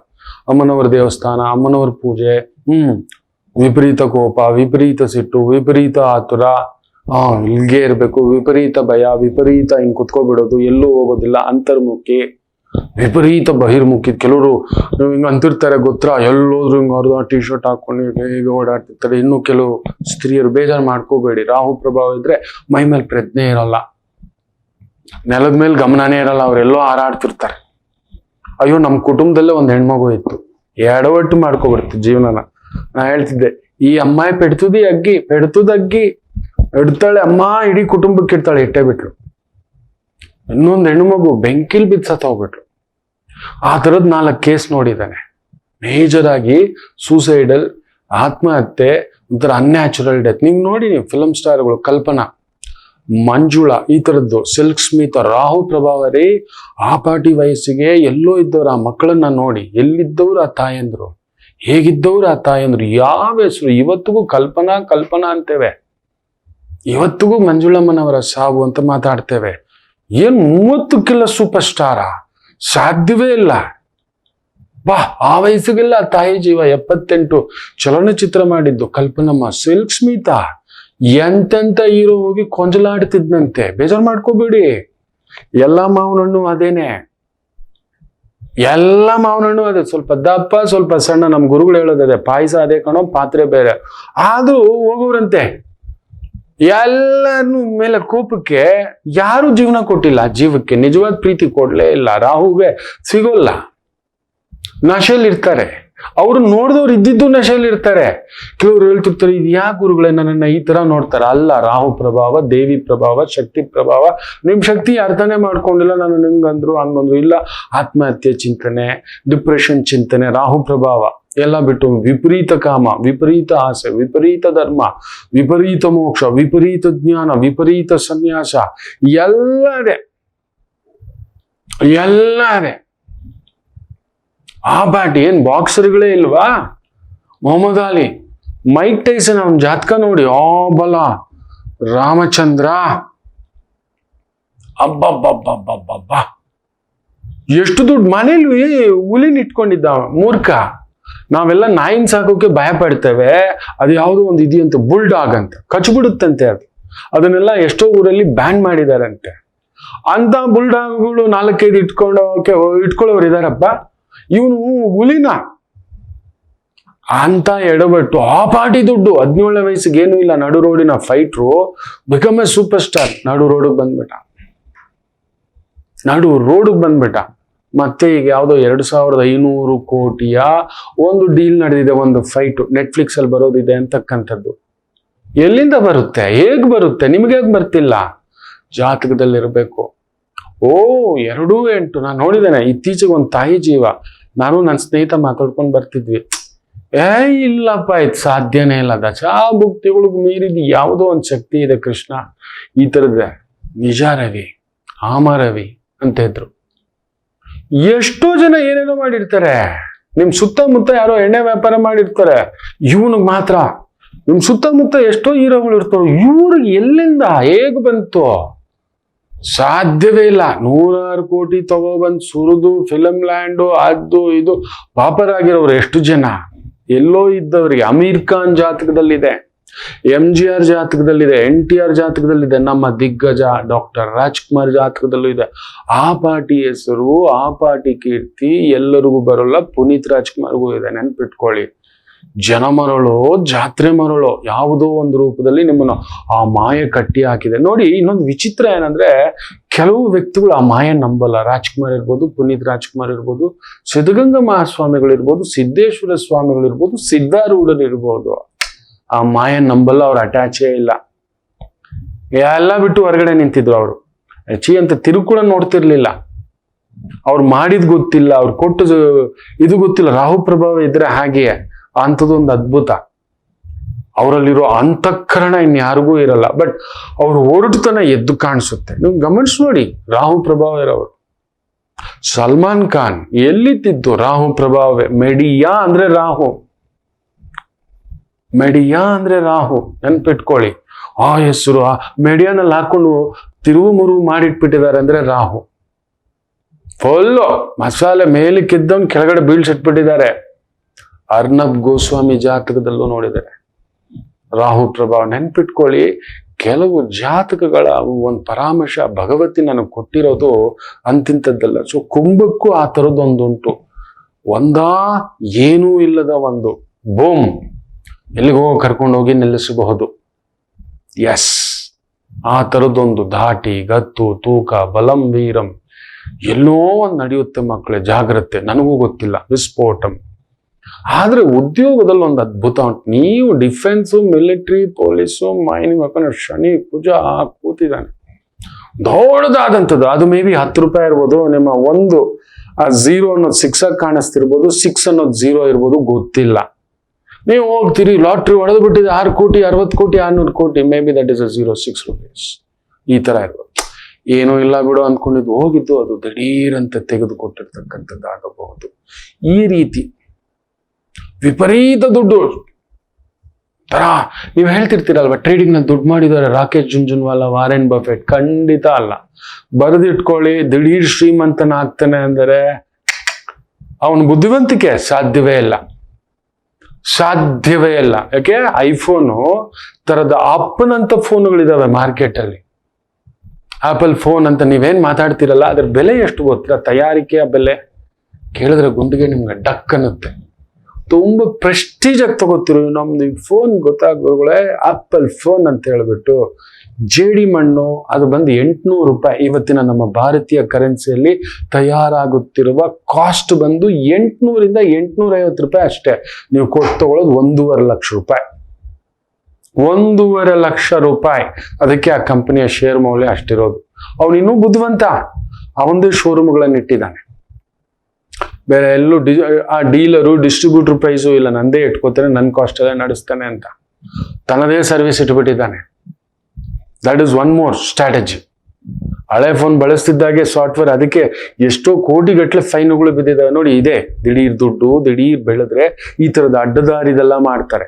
ಅಮ್ಮನವರ ದೇವಸ್ಥಾನ, ಅಮ್ಮನವರ ಪೂಜೆ. ವಿಪರೀತ ಕೋಪ, ವಿಪರೀತ ಸಿಟ್ಟು, ವಿಪರೀತ ಆತುರ, ಇಲ್ಗೆ ಇರ್ಬೇಕು, ವಿಪರೀತ ಭಯ, ವಿಪರೀತ ಹಿಂಗ್ ಕುತ್ಕೋಬಿಡೋದು, ಎಲ್ಲೂ ಹೋಗೋದಿಲ್ಲ, ಅಂತರ್ಮುಖಿ, ವಿಪರೀತ ಬಹಿರ್ಮುಖಿ. ಕೆಲವರು ಹಿಂಗ ಅಂತಿರ್ತಾರೆ ಗೊತ್ತಾ, ಎಲ್ಲೋದ್ರು ಹಿಂಗ ಅವ್ರದ್ದು ಟಿ ಶರ್ಟ್ ಹಾಕೊಂಡು ಹೇಗೆ ಓಡಾಡ್ತಿರ್ತಾರೆ. ಇನ್ನು ಕೆಲವು ಸ್ತ್ರೀಯರು ಬೇಜಾರು ಮಾಡ್ಕೋಬೇಡಿ, ರಾಹು ಪ್ರಭಾವ ಇದ್ರೆ ಮೈ ಮೇಲೆ ಪ್ರಜ್ಞೆ ಇರಲ್ಲ, ನೆಲದ ಮೇಲೆ ಗಮನನೇ ಇರಲ್ಲ, ಅವರೆಲ್ಲೋ ಹಾರಾಡ್ತಿರ್ತಾರೆ. ಅಯ್ಯೋ, ನಮ್ಮ ಕುಟುಂಬದಲ್ಲೇ ಒಂದು ಹೆಣ್ಮಗು ಇತ್ತು, ಎಡವಟ್ಟು ಮಾಡ್ಕೊಬಿಡ್ತು ಜೀವನನ. ನಾ ಹೇಳ್ತಿದ್ದೆ, ಈ ಅಮ್ಮಾಯಿ ಪೆಡ್ತುದಗ್ಗಿ ಇಡ್ತಾಳೆ ಅಮ್ಮ, ಇಡೀ ಕುಟುಂಬಕ್ಕೆ ಇಡ್ತಾಳೆ, ಇಟ್ಟೇ ಬಿಟ್ಲು. ಇನ್ನೊಂದು ಹೆಣ್ಣುಮಗು ಬೆಂಕಿಲ್ ಬಿದ್ದು ಸತ್ತ ಹೋಗ್ಬಿಟ್ಲು. ಆ ಥರದ್ 4 ಕೇಸ್ ನೋಡಿದ್ದಾನೆ. ಮೇಜರ್ ಆಗಿ ಸೂಸೈಡಲ್, ಆತ್ಮಹತ್ಯೆ, ಒಂಥರ ಅನ್ಯಾಚುರಲ್ ಡೆತ್. ನೀವು ನೋಡಿ, ನೀವು ಫಿಲಮ್ ಸ್ಟಾರ್ಗಳು, ಕಲ್ಪನಾ, ಮಂಜುಳಾ, ಈ ಥರದ್ದು, ಸಿಲ್ಕ್ ಸ್ಮಿತಾ, ರಾಹು ಪ್ರಭಾವ ರೀ. ಆ ಪಾಟಿ ವಯಸ್ಸಿಗೆ ಎಲ್ಲೋ ಇದ್ದವ್ರು ಆ ಮಕ್ಕಳನ್ನ ನೋಡಿ, ಎಲ್ಲಿದ್ದವ್ರು ಆ ತಾಯಂದ್ರು, ಹೇಗಿದ್ದವ್ರು ಆ ತಾಯಂದ್ರು, ಯಾವ ಹೆಸರು. ಇವತ್ತಿಗೂ ಕಲ್ಪನಾ ಅಂತೇವೆ, ಇವತ್ತಿಗೂ ಮಂಜುಳಮ್ಮನವರ ಸಾವು ಅಂತ ಮಾತಾಡ್ತೇವೆ. ಏನ್ 30ಕ್ಕಿಲ್ಲ ಸೂಪರ್ ಸ್ಟಾರ, ಸಾಧ್ಯವೇ ಇಲ್ಲ. ಬಾ, ಆ ವಯಸ್ಸಿಗೆಲ್ಲ ತಾಯಿ ಜೀವ. 78 ಚಲನಚಿತ್ರ ಮಾಡಿದ್ದು ಕಲ್ಪನಮ್ಮ. ಸಿಲ್ಕ್ ಸ್ಮಿತಾ ಎಂತೆಂತ ಹೀರೋ ಹೋಗಿ ಕೊಂಜಲಾಡ್ತಿದ್ನಂತೆ. ಬೇಜಾರು ಮಾಡ್ಕೋಬೇಡಿ, ಎಲ್ಲ ಮಾವನಣ್ಣು ಅದೇನೆ, ಎಲ್ಲ ಮಾವನಣ್ಣು ಅದೇ. ಸ್ವಲ್ಪ ದಪ್ಪ ಸ್ವಲ್ಪ ಸಣ್ಣ. ನಮ್ ಗುರುಗಳು ಹೇಳೋದದೆ, ಪಾಯಸ ಅದೇ ಕಣೋ, ಪಾತ್ರೆ ಬೇರೆ. ಆದ್ರೂ ಹೋಗೋರಂತೆ. ಎಲ್ಲರೂ ಮೇಲೆ ಕೋಪಕ್ಕೆ ಯಾರು ಜೀವನ ಕೊಟ್ಟಿಲ್ಲ. ಜೀವಕ್ಕೆ ನಿಜವಾದ ಪ್ರೀತಿ ಕೊಡ್ಲೇ ಇಲ್ಲ. ರಾಹುಗೆ ಸಿಗೋಲ್ಲ, ನಶೆಯಲ್ಲಿ ಇರ್ತಾರೆ. ಅವ್ರು ನೋಡಿದವ್ರು ಇದ್ದಿದ್ದು ನಶೆಯಲ್ಲಿ ಇರ್ತಾರೆ. ಕೆಲವ್ರು ಹೇಳ್ತಿರ್ತಾರೆ, ಇದು ಯಾಕೆ ಗುರುಗಳೇ ನನ್ನನ್ನ ಈ ತರ ನೋಡ್ತಾರ? ಅಲ್ಲ, ರಾಹು ಪ್ರಭಾವ, ದೇವಿ ಪ್ರಭಾವ, ಶಕ್ತಿ ಪ್ರಭಾವ. ನಿಮ್ ಶಕ್ತಿ ಅರ್ಥನೇ ಮಾಡ್ಕೊಂಡಿಲ್ಲ. ನಾನು ನಿಂಗಂದ್ರು ಹಂಗಂದ್ರು. ಇಲ್ಲ, ಆತ್ಮಹತ್ಯೆ ಚಿಂತನೆ, ಡಿಪ್ರೆಷನ್ ಚಿಂತನೆ, ರಾಹು ಪ್ರಭಾವ ಎಲ್ಲ ಬಿಟ್ಟು ವಿಪರೀತ ಕಾಮ, ವಿಪರೀತ ಆಸೆ, ವಿಪರೀತ ಧರ್ಮ, ವಿಪರೀತ ಮೋಕ್ಷ, ವಿಪರೀತ ಜ್ಞಾನ, ವಿಪರೀತ ಸನ್ಯಾಸ, ಎಲ್ಲದೇ. ಆ ಬಾಟಿ ಏನ್ ಬಾಕ್ಸರ್ಗಳೇ ಇಲ್ವಾ? ಮೊಹಮ್ಮದ್ ಅಲಿ, ಮೈಕ್ ಟೈಸನ್, ಅವನ್ ಜಾತಕ ನೋಡಿ, ಆ ಬಲ, ರಾಮಚಂದ್ರ, ಅಬ್ಬಬ್ಬಬ್ಬಬ್ಬಬ್ಬ, ಎಷ್ಟು ದುಡ್ಡು. ಮನೇಲಿ ಹುಲಿನ ಇಟ್ಕೊಂಡಿದ್ದ ಮೂರ್ಖ. ನಾವೆಲ್ಲ ನಾಯಿನ್ ಸಾಕೋಕೆ ಭಯ ಪಡ್ತೇವೆ. ಅದು ಯಾವುದೋ ಒಂದು ಇದೆಯಂತೆ, ಬುಲ್ಡಾಗ್ ಅಂತ, ಕಚ್ಬಿಡುತ್ತಂತೆ ಅದು. ಅದನ್ನೆಲ್ಲ ಎಷ್ಟೋ ಊರಲ್ಲಿ ಬ್ಯಾನ್ ಮಾಡಿದಾರಂತೆ. ಅಂತ ಬುಲ್ಡಾಗ್ಗಳು 4-5 ಇಟ್ಕೊಳ್ಳೋರು ಇದಾರಪ್ಪ. ಇವನು ಹುಲಿನ ಅಂತ ಎಡಬಟ್ಟು. ಆ ಪಾಟಿ ದುಡ್ಡು. 17 ವಯಸ್ಸಿಗೆ ಏನೂ ಇಲ್ಲ, ನಡು ರೋಡಿನ fighter, become A super star. ನಡು ರೋಡಿಗೆ ಬಂದ್ಬಿಟ್ಟ. ಮತ್ತೆ ಈಗ ಯಾವುದೋ 2500 ಕೋಟಿಯ ಒಂದು ಡೀಲ್ ನಡೆದಿದೆ, ಒಂದು ಫೈಟ್ ನೆಟ್ಫ್ಲಿಕ್ಸ್ ಅಲ್ಲಿ ಬರೋದಿದೆ ಅಂತಕ್ಕಂಥದ್ದು. ಎಲ್ಲಿಂದ ಬರುತ್ತೆ? ಹೇಗ್ ಬರುತ್ತೆ? ನಿಮ್ಗೆ ಹೇಗ್ ಬರ್ತಿಲ್ಲ? ಜಾತಕದಲ್ಲಿರ್ಬೇಕು. 2-8 ನಾನು ನೋಡಿದ್ದೇನೆ. ಇತ್ತೀಚೆಗೆ ಒಂದು ತಾಯಿ ಜೀವ, ನಾನು ನನ್ನ ಸ್ನೇಹಿತ ಮಾತಾಡ್ಕೊಂಡು ಬರ್ತಿದ್ವಿ. ಇಲ್ಲಪ್ಪ, ಇದು ಸಾಧ್ಯನೇ ಇಲ್ಲ. ದಶಾಭುಕ್ತಿಗಳಿಗೆ ಮೀರಿದ ಯಾವುದೋ ಒಂದು ಶಕ್ತಿ ಇದೆ ಕೃಷ್ಣ. ಈ ಥರದ ನಿಜ ರವಿ, ಆಮರವಿ ಅಂತ ಇದ್ರು. ಎಷ್ಟೋ ಜನ ಏನೇನೋ ಮಾಡಿರ್ತಾರೆ. ನಿಮ್ ಸುತ್ತಮುತ್ತ ಯಾರೋ ಎಣ್ಣೆ ವ್ಯಾಪಾರ ಮಾಡಿರ್ತಾರೆ, ಇವನಿಗೆ ಮಾತ್ರ. ನಿಮ್ ಸುತ್ತಮುತ್ತ ಎಷ್ಟೋ ಹೀರೋಗಳು ಇರ್ತಾವೆ, ಇವ್ರಿಗೆ ಎಲ್ಲಿಂದ ಹೇಗ್ ಬಂತು? ಸಾಧ್ಯವೇ ಇಲ್ಲ. 100 ಕೋಟಿ ತಗೊಬಂದ್ ಸುರಿದು ಫಿಲಮ್ ಲ್ಯಾಂಡು ಅದು ಇದು ಪಾಪರಾಗಿರೋರು ಎಷ್ಟು ಜನ. ಎಲ್ಲೋ ಇದ್ದವ್ರಿಗೆ. ಅಮೀರ್ ಖಾನ್ ಜಾತಕದಲ್ಲಿದೆ, MGR ಜಾತಕದಲ್ಲಿದೆ, NTR ಜಾತಕದಲ್ಲಿದೆ, ನಮ್ಮ ದಿಗ್ಗಜ ಡಾಕ್ಟರ್ ರಾಜ್ಕುಮಾರ್ ಜಾತಕದಲ್ಲೂ ಇದೆ. ಆ ಪಾರ್ಟಿ ಹೆಸರು, ಆ ಪಾರ್ಟಿ ಕೀರ್ತಿ ಎಲ್ಲರಿಗೂ ಬರೋಲ್ಲ. ಪುನೀತ್ ರಾಜ್ಕುಮಾರ್ಗೂ ಇದೆ, ನೆನ್ಪಿಟ್ಕೊಳ್ಳಿ. ಜನ ಮರಳೋ, ಜಾತ್ರೆ ಮರಳೋ, ಯಾವುದೋ ಒಂದು ರೂಪದಲ್ಲಿ ನಿಮ್ಮನ್ನು ಆ ಮಾಯೆ ಕಟ್ಟಿ ಹಾಕಿದೆ. ನೋಡಿ, ಇನ್ನೊಂದು ವಿಚಿತ್ರ ಏನಂದ್ರೆ, ಕೆಲವು ವ್ಯಕ್ತಿಗಳು ಆ ಮಾಯೆ ನಂಬಲ್ಲ. ರಾಜ್ಕುಮಾರ್ ಇರ್ಬೋದು, ಪುನೀತ್ ರಾಜ್ಕುಮಾರ್ ಇರ್ಬೋದು, ಸಿದ್ಧಗಂಗಾ ಮಹಾಸ್ವಾಮಿಗಳಿರ್ಬೋದು, ಸಿದ್ದೇಶ್ವರ ಸ್ವಾಮಿಗಳಿರ್ಬೋದು, ಸಿದ್ಧಾರೂಢರಿರ್ಬೋದು. ಆ ಮಾಯ ನಂಬಲ್ಲ, ಅವ್ರು ಅಟ್ಯಾಚೇ ಇಲ್ಲ. ಎಲ್ಲ ಬಿಟ್ಟು ಹೊರಗಡೆ ನಿಂತಿದ್ರು. ಅವರು ಅಂತ ತಿರುಕುಳ ನೋಡ್ತಿರ್ಲಿಲ್ಲ. ಅವ್ರು ಮಾಡಿದ್ ಗೊತ್ತಿಲ್ಲ, ಅವ್ರು ಕೊಟ್ಟು ಇದು ಗೊತ್ತಿಲ್ಲ. ರಾಹು ಪ್ರಭಾವ ಇದ್ರೆ ಹಾಗೆಯೇ. ಅಂಥದ್ದೊಂದು ಅದ್ಭುತ. ಅವರಲ್ಲಿರೋ ಅಂತಃಕರಣ ಇನ್ಯಾರಿಗೂ ಇರಲ್ಲ. ಬಟ್ ಅವ್ರು ಹೊರಟುತನ ಎದ್ದು ಕಾಣಿಸುತ್ತೆ. ನೀವು ಗಮನಿಸಿ ನೋಡಿ, ರಾಹು ಪ್ರಭಾವ ಇರೋರು. ಸಲ್ಮಾನ್ ಖಾನ್ ಎಲ್ಲಿದ್ದು? ರಾಹು ಪ್ರಭಾವವೇ. ಮೆಡಿಯಾ ಅಂದ್ರೆ ರಾಹು, ಮೆಡಿಯಾ ಅಂದ್ರೆ ರಾಹು, ನೆನ್ಪಿಟ್ಕೊಳ್ಳಿ. ಆ ಹೆಸರು ಆ ಮೆಡಿಯಾನಲ್ಲಿ ಹಾಕೊಂಡು ತಿರುವು ಮುರುವು ಮಾಡಿಟ್ಬಿಟ್ಟಿದ್ದಾರೆ ಅಂದ್ರೆ ರಾಹು. ಫುಲ್ಲು ಮಸಾಲೆ ಮೇಲಕ್ಕಿದ್ದವನ್ ಕೆಳಗಡೆ ಬೀಳ್ಸಿಟ್ಬಿಟ್ಟಿದ್ದಾರೆ. ಅರ್ನಬ್ ಗೋಸ್ವಾಮಿ ಜಾತಕದಲ್ಲೂ ನೋಡಿದ್ದಾರೆ ರಾಹು ಪ್ರಭಾವ. ನೆನ್ಪಿಟ್ಕೊಳ್ಳಿ, ಕೆಲವು ಜಾತಕಗಳ ಒಂದು ಪರಾಮರ್ಶ ಭಗವತಿ ನನಗೆ ಕೊಟ್ಟಿರೋದು ಅಂತಿಂತದ್ದಲ್ಲ. ಸೊ ಕುಂಭಕ್ಕೂ ಆ ಥರದ್ದೊಂದುಂಟು. ಒಂದಾ ಏನೂ ಇಲ್ಲದ ಒಂದು ಬೂಮ್ ಎಲ್ಲಿಗೋ ಕರ್ಕೊಂಡೋಗಿ ನಿಲ್ಲಿಸಬಹುದು. ಎಸ್, ಆ ಥರದ್ದೊಂದು ಧಾಟಿ, ಗತ್ತು, ತೂಕ, ಬಲಂ ವೀರಂ ಎಲ್ಲೋ ಒಂದು ನಡೆಯುತ್ತೆ ಮಕ್ಕಳೇ, ಜಾಗ್ರತೆ. ನನಗೂ ಗೊತ್ತಿಲ್ಲ, ವಿಸ್ಫೋಟಂ. ಆದ್ರೆ ಉದ್ಯೋಗದಲ್ಲಿ ಒಂದು ಅದ್ಭುತ ಉಂಟು. ನೀವು ಡಿಫೆನ್ಸು, ಮಿಲಿಟರಿ, ಪೊಲೀಸು, ಮೈನಿಂಗ್ ಹಾಕೊಂಡು ಶನಿ ಪೂಜಾ ಕೂತಿದ್ದಾನೆ ದೊಡ್ಡದಾದಂಥದ್ದು. ಅದು ಮೇ ಬಿ 10 ರೂಪಾಯಿ ಇರ್ಬೋದು. ನಿಮ್ಮ ಒಂದು ಆ 0 ಅನ್ನೋದು 6 ಆಗಿ ಕಾಣಿಸ್ತಿರ್ಬೋದು, 6 ಅನ್ನೋದು 0 ಇರ್ಬೋದು, ಗೊತ್ತಿಲ್ಲ. ನೀವು ಹೋಗ್ತೀರಿ, ಲಾಟ್ರಿ ಹೊಡೆದು ಬಿಟ್ಟಿದೆ 6 ಕೋಟಿ 60 ಕೋಟಿ 600 ಕೋಟಿ, may be that is a 06 rupees. ಈ ತರ ಇರ್ಬೋದು. ಏನೂ ಇಲ್ಲ ಬಿಡು ಅಂದ್ಕೊಂಡಿದ್ದು ಹೋಗಿದ್ದು ಅದು ದಿಢೀರಂತ ತೆಗೆದುಕೊಟ್ಟಿರ್ತಕ್ಕಂಥದ್ದು ಆಗಬಹುದು. ಈ ರೀತಿ ವಿಪರೀತ ದುಡ್ಡು ತರ ನೀವು ಹೇಳ್ತಿರ್ತೀರಲ್ವಾ, ಟ್ರೇಡಿಂಗ್ ನಲ್ಲಿ ದುಡ್ಡು ಮಾಡಿದ್ದಾರೆ ರಾಕೇಶ್ ಜುಂಜುನ್ವಾಲಾ, ವಾರೆನ್ ಬಫೆಟ್. ಖಂಡಿತ ಅಲ್ಲ. ಬರೆದಿಟ್ಕೊಳ್ಳಿ, ದಿಢೀರ್ ಶ್ರೀಮಂತನ ಆಗ್ತಾನೆ ಅಂದರೆ ಅವನ ಬುದ್ಧಿವಂತಿಕೆ ಸಾಧ್ಯವೇ ಇಲ್ಲ, ಸಾಧ್ಯವೇ ಇಲ್ಲ. ಯಾಕೆ? ಐಫೋನು ತರದ ಆಪಲ್ ಫೋನುಗಳಿದಾವೆ ಮಾರ್ಕೆಟ್ ಅಲ್ಲಿ. ಆಪಲ್ ಫೋನ್ ಅಂತ ನೀವೇನ್ ಮಾತಾಡ್ತಿರಲ್ಲ, ಅದ್ರ ಬೆಲೆ ಎಷ್ಟು ಗೊತ್ತಿಲ್ಲ? ತಯಾರಿಕೆಯ ಬೆಲೆ ಕೇಳಿದ್ರೆ ಗುಂಡಿಗೆ ನಿಮ್ಗೆ ಡಕ್ ಅನ್ನುತ್ತೆ. ತುಂಬಾ ಪ್ರೆಸ್ಟೀಜ್ ಆಗಿ ತಗೋತಿರು. ನಮ್ದು ಫೋನ್ ಗೊತ್ತಾಗೋಗಳೇ ಆಪಲ್ ಫೋನ್ ಅಂತ ಹೇಳ್ಬಿಟ್ಟು ಜೇಡಿ ಮಣ್ಣು ಅದು ಬಂದು 800 ರೂಪಾಯಿ. ಇವತ್ತಿನ ನಮ್ಮ ಭಾರತೀಯ ಕರೆನ್ಸಿಯಲ್ಲಿ ತಯಾರಾಗುತ್ತಿರುವ ಕಾಸ್ಟ್ ಬಂದು 800ರಿಂದ 850 ರೂಪಾಯಿ ಅಷ್ಟೇ. ನೀವು ಕೊಟ್ಟು ತಗೊಳ್ಳೋದು 1.5 ಲಕ್ಷ ರೂಪಾಯಿ. 1.5 ಲಕ್ಷ ರೂಪಾಯಿ. ಅದಕ್ಕೆ ಆ ಕಂಪನಿಯ ಶೇರ್ ಮೌಲ್ಯ ಅಷ್ಟಿರೋದು. ಅವನು ಇನ್ನೂ ಬುದ್ಧಿವಂತ, ಅವನದೇ ಶೋರೂಮ್ಗಳನ್ನು ಇಟ್ಟಿದ್ದಾನೆ. ಬೇರೆ ಎಲ್ಲೂ ಆ ಡೀಲರು ಡಿಸ್ಟ್ರಿಬ್ಯೂಟರ್ ಪ್ರೈಸು ಇಲ್ಲ, ನಂದೇ ಇಟ್ಕೋತಾನೆ, ನನ್ನ ಕಾಸ್ಟ್ ಅಲ್ಲೇ ನಡೆಸ್ತಾನೆ ಅಂತ ತನ್ನದೇ ಸರ್ವಿಸ್ ಇಟ್ಬಿಟ್ಟಿದ್ದಾನೆ. That is one more strategy. ಹಳೆ ಫೋನ್ ಬಳಸ್ತಿದ್ದಾಗೆ ಸಾಫ್ಟ್ವೇರ್, ಅದಕ್ಕೆ ಎಷ್ಟೋ ಕೋಟಿಗಟ್ಟಲೆ ಫೈನ್ಗಳು ಬಿದ್ದಿದ್ದಾವೆ ನೋಡಿ. ಇದೆ ದಿಢೀರ್ ದುಡ್ಡು, ದಿಢೀರ್ ಬೆಳೆದ್ರೆ ಈ ತರದ ಅಡ್ಡದಾರಿದೆಲ್ಲ ಮಾಡ್ತಾರೆ.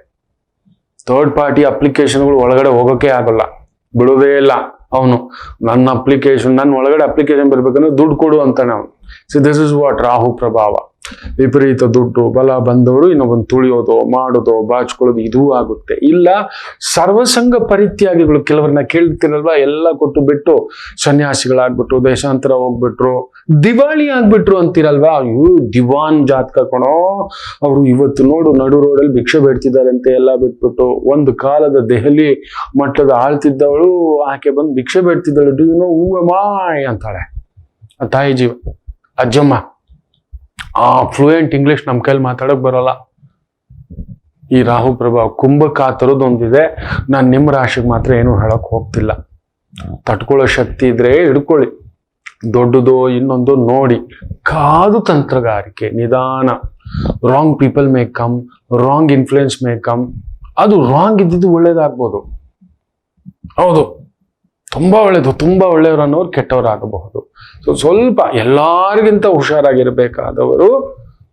ಥರ್ಡ್ ಪಾರ್ಟಿ ಅಪ್ಲಿಕೇಶನ್ಗಳು ಒಳಗಡೆ ಹೋಗೋಕೆ ಆಗಲ್ಲ, ಬಿಡೋದೇ ಇಲ್ಲ. ಅವನು ನನ್ನ ಅಪ್ಲಿಕೇಶನ್, ನನ್ನ ಒಳಗಡೆ ಅಪ್ಲಿಕೇಶನ್ ಬರ್ಬೇಕಂದ್ರೆ ದುಡ್ಡು ಕೊಡು ಅಂತಾನೆ ಅವನು. So this is what Rahu ಪ್ರಭಾವ. ವಿಪರೀತ ದುಡ್ಡು ಬಲ ಬಂದವರು ಇನ್ನೊಬ್ಬನ್ನು ತುಳಿಯೋದು, ಮಾಡೋದು, ಬಾಚ್ಕೊಳ್ಳೋದು ಇದೂ ಆಗುತ್ತೆ. ಇಲ್ಲ ಸರ್ವಸಂಗ ಪರಿತ್ಯಾಗಿಗಳು, ಕೆಲವರನ್ನ ಕೇಳ್ತಿರಲ್ವಾ, ಎಲ್ಲ ಕೊಟ್ಟು ಬಿಟ್ಟು ಸನ್ಯಾಸಿಗಳಾಗ್ಬಿಟ್ರು, ದೇಶಾಂತರ ಹೋಗ್ಬಿಟ್ರು, ದಿವಾಳಿ ಆಗ್ಬಿಟ್ರು ಅಂತಿರಲ್ವಾ. ಅಯ್ಯೋ ದಿವಾನ್ ಜಾತಕ ಕಣೋ, ಅವರು ಇವತ್ತು ನೋಡು ನಡು ರೋಡಲ್ಲಿ ಭಿಕ್ಷೆ ಬೇಡ್ತಿದ್ದಾರಂತೆ. ಎಲ್ಲ ಬಿಟ್ಬಿಟ್ಟು ಒಂದು ಕಾಲದ ದೆಹಲಿ ಮಟ್ಟದ ಆಳ್ತಿದ್ದವಳು ಆಕೆ ಬಂದು ಭಿಕ್ಷೆ ಬೇಡ್ತಿದ್ದಳು. Do you know who am I ಅಂತಾಳೆ ಆ ತಾಯಿ ಜೀವ, ಅಜ್ಜಮ್ಮ. ಆ ಫ್ಲೂಯೆಂಟ್ ಇಂಗ್ಲಿಷ್ ನಮ್ಮ ಕೈಲಿ ಮಾತಾಡಕ್ ಬರೋಲ್ಲ. ಈ ರಾಹು ಪ್ರಭಾವ ಕುಂಭಕ್ಕೆ ಆ ಥರದ್ದೊಂದಿದೆ. ನಾನು ನಿಮ್ಮ ರಾಶಿಗೆ ಮಾತ್ರ ಏನು ಹೇಳಕ್ ಹೋಗ್ತಿಲ್ಲ. ತಟ್ಕೊಳ್ಳೋ ಶಕ್ತಿ ಇದ್ರೆ ಹಿಡ್ಕೊಳ್ಳಿ, ದೊಡ್ಡದು ಇನ್ನೊಂದು ನೋಡಿ. ಕಾದು ತಂತ್ರಗಾರಿಕೆ, ನಿಧಾನ. Wrong people may come, wrong influence may come. ಅದು ರಾಂಗ್ ಇದ್ದಿದ್ದು ಒಳ್ಳೇದಾಗ್ಬೋದು. ಹೌದು, ತುಂಬಾ ಒಳ್ಳೇದು, ತುಂಬಾ ಒಳ್ಳೆಯವರು ಅನ್ನೋರು ಕೆಟ್ಟವರಾಗಬಹುದು. ಸೊ ಸ್ವಲ್ಪ ಎಲ್ಲರಿಗಿಂತ ಹುಷಾರಾಗಿರ್ಬೇಕಾದವರು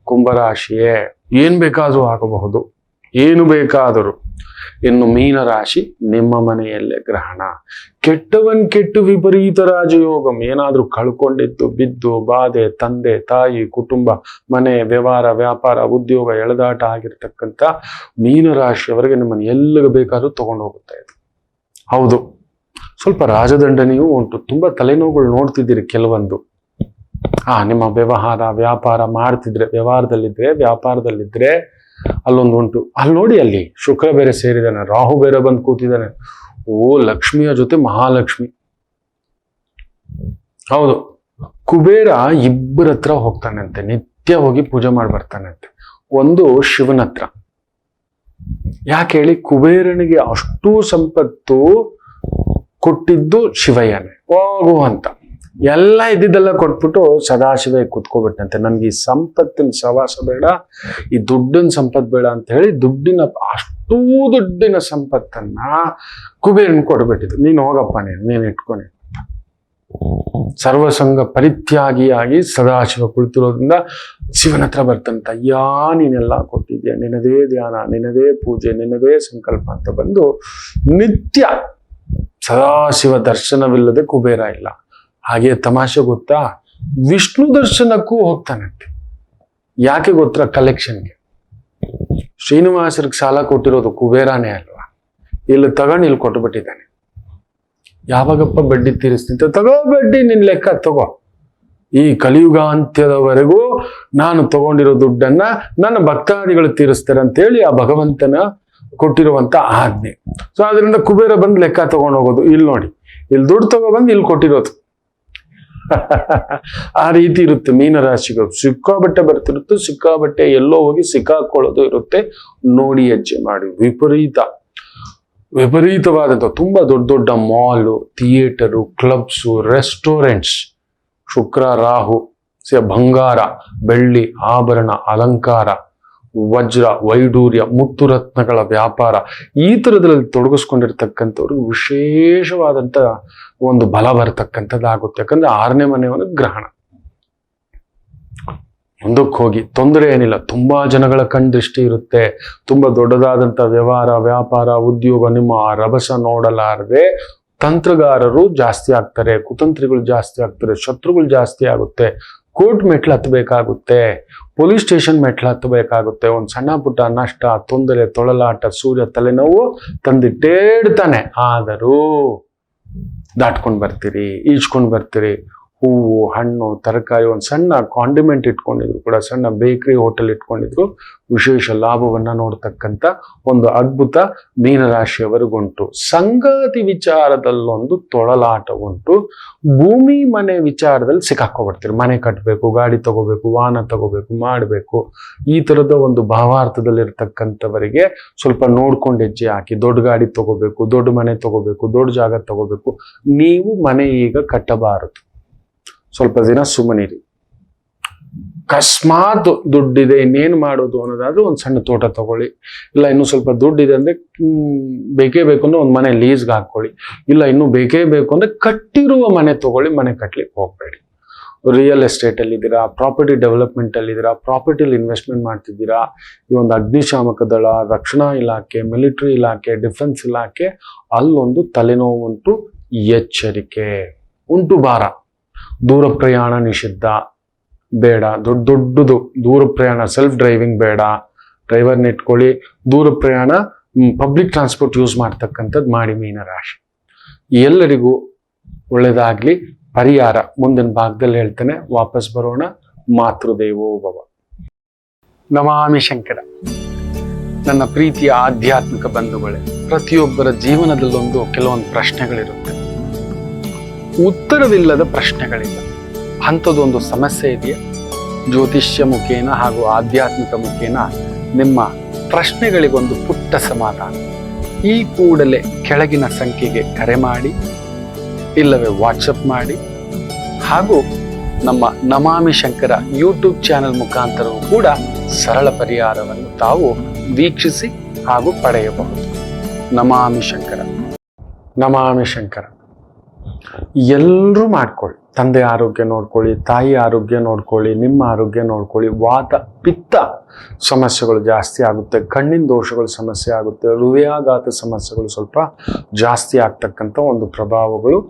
ಕುಂಭರಾಶಿಯೇ. ಏನ್ ಬೇಕಾದ್ರೂ ಆಗಬಹುದು, ಏನು ಬೇಕಾದರೂ. ಇನ್ನು ಮೀನರಾಶಿ, ನಿಮ್ಮ ಮನೆಯಲ್ಲೇ ಗ್ರಹಣ. ಕೆಟ್ಟವನ್ ಕೆಟ್ಟು ವಿಪರೀತ ರಾಜಯೋಗಂ. ಏನಾದ್ರೂ ಕಳ್ಕೊಂಡಿದ್ದು, ಬಿದ್ದು, ಬಾಧೆ, ತಂದೆ ತಾಯಿ, ಕುಟುಂಬ, ಮನೆ, ವ್ಯವಹಾರ, ವ್ಯಾಪಾರ, ಉದ್ಯೋಗ, ಎಳೆದಾಟ ಆಗಿರ್ತಕ್ಕಂಥ ಮೀನರಾಶಿಯವರೆಗೆ ನಿಮ್ಮನ್ನು ಎಲ್ಲಿಗೆ ಬೇಕಾದ್ರೂ ತಗೊಂಡು ಹೋಗುತ್ತೆ ಇದು. ಹೌದು, ಸ್ವಲ್ಪ ರಾಜದಂಡನೆಯೂ ಉಂಟು. ತುಂಬಾ ತಲೆನೋವುಗಳು ನೋಡ್ತಿದ್ದೀರಿ ಕೆಲವೊಂದು. ನಿಮ್ಮ ವ್ಯವಹಾರ ವ್ಯಾಪಾರ ಮಾಡ್ತಿದ್ರೆ, ವ್ಯಾಪಾರದಲ್ಲಿದ್ರೆ ಅಲ್ಲೊಂದು ಉಂಟು. ಅಲ್ಲಿ ನೋಡಿ, ಅಲ್ಲಿ ಶುಕ್ರ ಬೇರೆ ಸೇರಿದಾನೆ, ರಾಹು ಬೇರೆ ಬಂದು ಕೂತಿದ್ದಾನೆ. ಓ, ಲಕ್ಷ್ಮಿಯ ಜೊತೆ ಮಹಾಲಕ್ಷ್ಮಿ. ಹೌದು, ಕುಬೇರ ಇಬ್ಬರ ಹತ್ರ ಹೋಗ್ತಾನಂತೆ, ನಿತ್ಯ ಹೋಗಿ ಪೂಜೆ ಮಾಡಿ ಬರ್ತಾನಂತೆ. ಒಂದು ಶಿವನ ಹತ್ರ. ಯಾಕೆ ಹೇಳಿ? ಕುಬೇರನಿಗೆ ಅಷ್ಟು ಸಂಪತ್ತು ಕೊಟ್ಟಿದ್ದು ಶಿವಯ್ಯನೇ. ಹೋಗು ಅಂತ ಎಲ್ಲ ಇದ್ದಿದ್ದೆಲ್ಲ ಕೊಟ್ಬಿಟ್ಟು ಸದಾಶಿವ ಕೂತ್ಕೋಬಿಟ್ಟಂತೆ. ನನ್ಗೆ ಈ ಸಂಪತ್ತಿನ ಸವಾಸ ಬೇಡ, ಈ ದುಡ್ಡಿನ ಸಂಪತ್ತು ಬೇಡ ಅಂತ ಹೇಳಿ ಅಷ್ಟೂ ದುಡ್ಡಿನ ಸಂಪತ್ತನ್ನ ಕುಬೇರನ್ ಕೊಡ್ಬಿಟ್ಟಿದ್ದು. ನೀನು ಹೋಗಪ್ಪ, ನೀನು ಇಟ್ಕೊನಿ. ಸರ್ವಸಂಗ ಪರಿತ್ಯಾಗಿಯಾಗಿ ಸದಾಶಿವ ಕುಳಿತಿರೋದ್ರಿಂದ ಶಿವನ ಹತ್ರ ಬರ್ತಂತ. ನೀನೆಲ್ಲ ಕೊಟ್ಟಿದ್ಯಾ, ನಿನ್ನದೇ ಧ್ಯಾನ, ನಿನ್ನದೇ ಪೂಜೆ, ನಿನ್ನದೇ ಸಂಕಲ್ಪ ಅಂತ ಬಂದು ನಿತ್ಯ ಸದಾಶಿವ ದರ್ಶನವಿಲ್ಲದೆ ಕುಬೇರ ಇಲ್ಲ. ಹಾಗೆ ತಮಾಷೆ ಗೊತ್ತಾ, ವಿಷ್ಣು ದರ್ಶನಕ್ಕೂ ಹೋಗ್ತಾನಂತೆ. ಯಾಕೆ ಗೊತ್ತಾ? ಕಲೆಕ್ಷನ್ಗೆ. ಶ್ರೀನಿವಾಸರಿಗೆ ಸಾಲ ಕೊಟ್ಟಿರೋದು ಕುಬೇರನೇ ಅಲ್ವಾ, ಇಲ್ಲಿ ತಗೊಂಡು ಇಲ್ಲಿ ಕೊಟ್ಟುಬಿಟ್ಟಿದ್ದಾನೆ. ಯಾವಾಗಪ್ಪ ಬಡ್ಡಿ ತೀರಿಸ್ತೀನಿ? ತಗೋ ಬಡ್ಡಿ, ನಿನ್ ಲೆಕ್ಕ ತಗೋ. ಈ ಕಲಿಯುಗ ಅಂತ್ಯದವರೆಗೂ ನಾನು ತಗೊಂಡಿರೋ ದುಡ್ಡನ್ನ ನನ್ನ ಭಕ್ತಾದಿಗಳು ತೀರಿಸ್ತಾರೆ ಅಂತೇಳಿ ಆ ಭಗವಂತನ ಕೊಟ್ಟಿರುವಂತ ಆಜ್ಞೆ. ಸೊ ಅದರಿಂದ ಕುಬೇರ ಬಂದು ಲೆಕ್ಕ ತಗೊಂಡು ಹೋಗೋದು. ಇಲ್ಲಿ ನೋಡಿ, ಇಲ್ಲಿ ದುಡ್ಡು ತಗೊಬಂದು ಇಲ್ಲಿ ಕೊಟ್ಟಿರೋದು. ಆ ರೀತಿ ಇರುತ್ತೆ ಮೀನರಾಶಿಗಳು. ಸಿಕ್ಕಾಬಟ್ಟೆ ಬರ್ತಿರುತ್ತೆ, ಸಿಕ್ಕಾಬಟ್ಟೆ ಎಲ್ಲೋ ಹೋಗಿ ಸಿಕ್ಕಾಕೊಳ್ಳೋದು ಇರುತ್ತೆ. ನೋಡಿ ಹೆಜ್ಜೆ ಮಾಡಿ. ವಿಪರೀತವಾದಂಥ ತುಂಬಾ ದೊಡ್ಡ ದೊಡ್ಡ ಮಾಲು, ಥಿಯೇಟರು, ಕ್ಲಬ್ಸು, ರೆಸ್ಟೋರೆಂಟ್ಸ್, ಶುಕ್ರ ರಾಹು, ಬಂಗಾರ, ಬೆಳ್ಳಿ, ಆಭರಣ, ಅಲಂಕಾರ, ವಜ್ರ, ವೈಡೂರ್ಯ, ಮುತ್ತುರತ್ನಗಳ ವ್ಯಾಪಾರ, ಈ ತರದಲ್ಲಿ ತೊಡಗಿಸ್ಕೊಂಡಿರ್ತಕ್ಕಂಥವ್ರಿಗೆ ವಿಶೇಷವಾದಂತ ಒಂದು ಬಲ ಬರತಕ್ಕಂಥದ್ದಾಗುತ್ತೆ. ಯಾಕಂದ್ರೆ 6ನೇ ಮನೆಯವನು ಗ್ರಹಣ. ಮುಂದಕ್ಕೆ ಹೋಗಿ ತೊಂದರೆ ಏನಿಲ್ಲ. ತುಂಬಾ ಜನಗಳ ಕಣ್ದೃಷ್ಟಿ ಇರುತ್ತೆ. ತುಂಬಾ ದೊಡ್ಡದಾದಂತ ವ್ಯವಹಾರ, ವ್ಯಾಪಾರ, ಉದ್ಯೋಗ, ನಿಮ್ಮ ರಭಸ ನೋಡಲಾರದೆ ತಂತ್ರಗಾರರು ಜಾಸ್ತಿ ಆಗ್ತಾರೆ, ಕುತಂತ್ರಿಗಳು ಜಾಸ್ತಿ ಆಗ್ತಾರೆ, ಶತ್ರುಗಳು ಜಾಸ್ತಿ ಆಗುತ್ತೆ. ಕೋರ್ಟ್ ಮೆಟ್ಲು ಹತ್ತಬೇಕಾಗುತ್ತೆ, ಪೊಲೀಸ್ ಸ್ಟೇಷನ್ ಮೆಟ್ಲು ಹತ್ತಬೇಕಾಗುತ್ತೆ. ಒಂದು ಸಣ್ಣ ಪುಟ್ಟ ನಷ್ಟ, ತೊಂದರೆ, ತೊಳಲಾಟ, ಸೂರ್ಯ ತಲೆನೋವು ತಂದಿಟ್ಟೇಡ್ತಾನೆ. ಆದರೂ ದಾಟ್ಕೊಂಡು ಬರ್ತೀರಿ, ಈಜ್ಕೊಂಡು ಬರ್ತೀರಿ. ಹೂವು, ಹಣ್ಣು, ತರಕಾರಿ, ಒಂದು ಸಣ್ಣ ಕಾಂಡಿಮೆಂಟ್ ಇಟ್ಕೊಂಡಿದ್ರು ಕೂಡ, ಸಣ್ಣ ಬೇಕರಿ, ಹೋಟೆಲ್ ಇಟ್ಕೊಂಡಿದ್ರು ವಿಶೇಷ ಲಾಭವನ್ನ ನೋಡ್ತಕ್ಕಂಥ ಒಂದು ಅದ್ಭುತ ಮೀನರಾಶಿಯವರಿಗುಂಟು. ಸಂಗಾತಿ ವಿಚಾರದಲ್ಲೊಂದು ತೊಳಲಾಟ ಉಂಟು. ಭೂಮಿ ಮನೆ ವಿಚಾರದಲ್ಲಿ ಸಿಕ್ಕಾಕೊಬಿಡ್ತೀರಿ. ಮನೆ ಕಟ್ಟಬೇಕು, ಗಾಡಿ ತಗೋಬೇಕು, ವಾಹನ ತಗೋಬೇಕು, ಮಾಡಬೇಕು, ಈ ತರದ ಒಂದು ಭಾವಾರ್ಥದಲ್ಲಿರ್ತಕ್ಕಂಥವರಿಗೆ ಸ್ವಲ್ಪ ನೋಡ್ಕೊಂಡು ಹೆಜ್ಜೆ ಹಾಕಿ. ದೊಡ್ಡ ಗಾಡಿ ತಗೋಬೇಕು, ದೊಡ್ಡ ಮನೆ ತಗೋಬೇಕು, ದೊಡ್ಡ ಜಾಗ ತಗೋಬೇಕು. ನೀವು ಮನೆ ಈಗ ಕಟ್ಟಬಾರದು, ಸ್ವಲ್ಪ ದಿನ ಸುಮ್ಮನಿರಿ. ಅಕಸ್ಮಾತ್ ದುಡ್ಡಿದೆ, ಇನ್ನೇನು ಮಾಡೋದು ಅನ್ನೋದಾದ್ರೆ ಒಂದು ಸಣ್ಣ ತೋಟ ತಗೊಳ್ಳಿ. ಇಲ್ಲ ಇನ್ನೂ ಸ್ವಲ್ಪ ದುಡ್ಡಿದೆ ಅಂದ್ರೆ ಬೇಕೇ ಬೇಕು ಅಂದ್ರೆ ಒಂದು ಮನೆ ಲೀಸ್ಗೆ ಹಾಕೊಳ್ಳಿ. ಇಲ್ಲ ಇನ್ನೂ ಬೇಕೇ ಬೇಕು ಅಂದ್ರೆ ಕಟ್ಟಿರುವ ಮನೆ ತಗೊಳ್ಳಿ. ಮನೆ ಕಟ್ಲಿಕ್ಕೆ ಹೋಗ್ಬೇಡಿ. ರಿಯಲ್ ಎಸ್ಟೇಟ್ ಅಲ್ಲಿ ಇದ್ದೀರಾ, ಪ್ರಾಪರ್ಟಿ ಡೆವಲಪ್ಮೆಂಟ್ ಅಲ್ಲಿ ಇದ್ದೀರಾ, ಪ್ರಾಪರ್ಟಿಲಿ ಇನ್ವೆಸ್ಟ್ಮೆಂಟ್ ಮಾಡ್ತಿದ್ದೀರಾ, ಈ ಒಂದು ಅಗ್ನಿಶಾಮಕ ದಳ, ರಕ್ಷಣಾ ಇಲಾಖೆ, ಮಿಲಿಟರಿ ಇಲಾಖೆ, ಡಿಫೆನ್ಸ್ ಇಲಾಖೆ, ಅಲ್ಲೊಂದು ತಲೆನೋವು ಉಂಟು. ಎಚ್ಚರಿಕೆ ಉಂಟು. ಭಾರ, ದೂರ ಪ್ರಯಾಣ ನಿಷಿದ್ಧ, ಬೇಡ. ದೊಡ್ಡದು ದೂರ ಪ್ರಯಾಣ, ಸೆಲ್ಫ್ ಡ್ರೈವಿಂಗ್ ಬೇಡ. ಡ್ರೈವರ್ನ ಇಟ್ಕೊಳ್ಳಿ. ದೂರ ಪ್ರಯಾಣ, ಪಬ್ಲಿಕ್ ಟ್ರಾನ್ಸ್ಪೋರ್ಟ್ ಯೂಸ್ ಮಾಡ್ತಕ್ಕಂಥದ್ದು ಮಾಡಿ. ಮೀನರಾಶಿ ಎಲ್ಲರಿಗೂ ಒಳ್ಳೇದಾಗ್ಲಿ. ಪರಿಹಾರ ಮುಂದಿನ ಭಾಗದಲ್ಲಿ ಹೇಳ್ತೇನೆ. ವಾಪಸ್ ಬರೋಣ. ಮಾತೃದೇವೋ ಭವ. ನಮಾಮಿ ಶಂಕರ. ನನ್ನ ಪ್ರೀತಿಯ ಆಧ್ಯಾತ್ಮಿಕ ಬಂಧುಗಳೇ, ಪ್ರತಿಯೊಬ್ಬರ ಜೀವನದಲ್ಲೊಂದು ಕೆಲವೊಂದು ಪ್ರಶ್ನೆಗಳಿರುತ್ತೆ. ಉತ್ತರವಿಲ್ಲದ ಪ್ರಶ್ನೆಗಳಿಲ್ಲ. ಅಂಥದ್ದೊಂದು ಸಮಸ್ಯೆ ಇದೆಯಾ? ಜ್ಯೋತಿಷ್ಯ ಮುಖೇನ ಹಾಗೂ ಆಧ್ಯಾತ್ಮಿಕ ಮುಖೇನ ನಿಮ್ಮ ಪ್ರಶ್ನೆಗಳಿಗೊಂದು ಪುಟ್ಟ ಸಮಾಧಾನ. ಈ ಕೂಡಲೇ ಕೆಳಗಿನ ಸಂಖ್ಯೆಗೆ ಕರೆ ಮಾಡಿ, ಇಲ್ಲವೇ ವಾಟ್ಸಪ್ ಮಾಡಿ, ಹಾಗೂ ನಮ್ಮ ನಮಾಮಿ ಶಂಕರ ಯೂಟ್ಯೂಬ್ ಚಾನೆಲ್ ಮುಖಾಂತರವೂ ಕೂಡ ಸರಳ ಪರಿಹಾರವನ್ನು ತಾವು ವೀಕ್ಷಿಸಿ ಹಾಗೂ ಪಡೆಯಬಹುದು. ನಮಾಮಿ ಶಂಕರ. ನಮಾಮಿ ಶಂಕರ. ಎಲ್ಲರೂ ಮಾಡ್ಕೊಳ್ಳಿ. ತಂದೆ ಆರೋಗ್ಯ ನೋಡ್ಕೊಳ್ಳಿ, ತಾಯಿ ಆರೋಗ್ಯ ನೋಡ್ಕೊಳ್ಳಿ, ನಿಮ್ಮ ಆರೋಗ್ಯ ನೋಡ್ಕೊಳ್ಳಿ. ವಾತ ಪಿತ್ತ ಸಮಸ್ಯೆಗಳು ಜಾಸ್ತಿ ಆಗುತ್ತೆ, ಕಣ್ಣಿನ ದೋಷಗಳು ಸಮಸ್ಯೆ ಆಗುತ್ತೆ, ಹೃದಯಾಘಾತ ಸಮಸ್ಯೆಗಳು ಸ್ವಲ್ಪ ಜಾಸ್ತಿ ಆಗ್ತಕ್ಕಂಥ ಒಂದು ಪ್ರಭಾವಗಳು.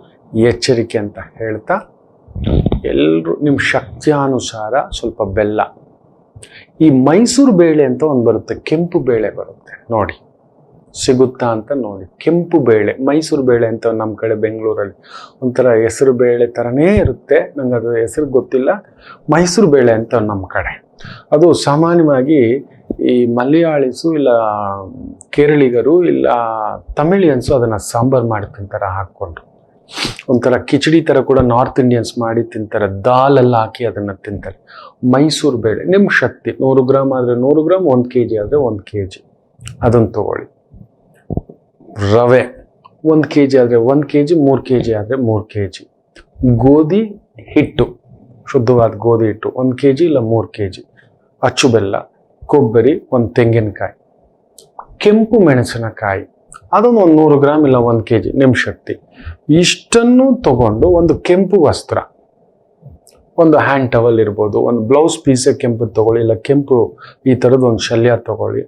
ಎಚ್ಚರಿಕೆ ಅಂತ ಹೇಳ್ತಾ, ಎಲ್ಲರೂ ನಿಮ್ಮ ಶಕ್ತಿಯಾನುಸಾರ ಸ್ವಲ್ಪ ಬೆಲ್ಲ. ಈ ಮೈಸೂರು ಬೇಳೆ ಅಂತ ಒಂದು ಬರುತ್ತೆ, ಕೆಂಪು ಬೇಳೆ ಬರುತ್ತೆ ನೋಡಿ, ಸಿಗುತ್ತಾ ಅಂತ ನೋಡಿ. ಕೆಂಪು ಬೇಳೆ, ಮೈಸೂರು ಬೇಳೆ ಅಂತ ನಮ್ಮ ಕಡೆ ಬೆಂಗಳೂರಲ್ಲಿ ಒಂಥರ ಹೆಸರು ಬೇಳೆ ಥರನೇ ಇರುತ್ತೆ. ನಂಗೆ ಅದು ಹೆಸರು ಗೊತ್ತಿಲ್ಲ. ಮೈಸೂರು ಬೇಳೆ ಅಂತ ನಮ್ಮ ಕಡೆ. ಅದು ಸಾಮಾನ್ಯವಾಗಿ ಈ ಮಲಯಾಳಿಸು, ಇಲ್ಲ ಕೇರಳಿಗರು, ಇಲ್ಲ ತಮಿಳಿಯನ್ಸು ಅದನ್ನು ಸಾಂಬಾರು ಮಾಡಿ ತಿಂತಾರೆ ಹಾಕ್ಕೊಂಡು. ಒಂಥರ ಕಿಚಡಿ ಥರ ಕೂಡ ನಾರ್ತ್ ಇಂಡಿಯನ್ಸ್ ಮಾಡಿ ತಿಂತಾರೆ. ದಾಲೆಲ್ಲ ಹಾಕಿ ಅದನ್ನು ತಿಂತಾರೆ. ಮೈಸೂರು ಬೇಳೆ ನಿಮ್ಮ ಶಕ್ತಿ. 100 ಗ್ರಾಮ್ ಆದರೆ 100 ಗ್ರಾಮ್, 1 kg ಆದರೆ 1 kg ಅದನ್ನು ತಗೊಳ್ಳಿ. ರವೆ 1 kg ಆದರೆ 1 kg, 3 kg ಆದರೆ 3 kg. ಗೋಧಿ ಹಿಟ್ಟು, ಶುದ್ಧವಾದ ಗೋಧಿ ಹಿಟ್ಟು 1 kg ಇಲ್ಲ 3 kg. ಅಚ್ಚು ಬೆಲ್ಲ, ಕೊಬ್ಬರಿ, 1 ತೆಂಗಿನಕಾಯಿ, ಕೆಂಪು ಮೆಣಸಿನಕಾಯಿ ಅದೊಂದು 100 ಗ್ರಾಮ್ ಇಲ್ಲ 1 kg ನಿಮ್ಮ ಶಕ್ತಿ. ಇಷ್ಟನ್ನು ತಗೊಂಡು ಒಂದು ಕೆಂಪು ವಸ್ತ್ರ, ಒಂದು ಹ್ಯಾಂಡ್ ಟವಲ್ ಇರ್ಬೋದು, ಒಂದು ಬ್ಲೌಸ್ ಪೀಸೇ ಕೆಂಪು ತಗೊಳ್ಳಿ, ಇಲ್ಲ ಕೆಂಪು ಈ ಥರದ್ದು ಒಂದು ಶಲ್ಯ ತಗೊಳ್ಳಿ.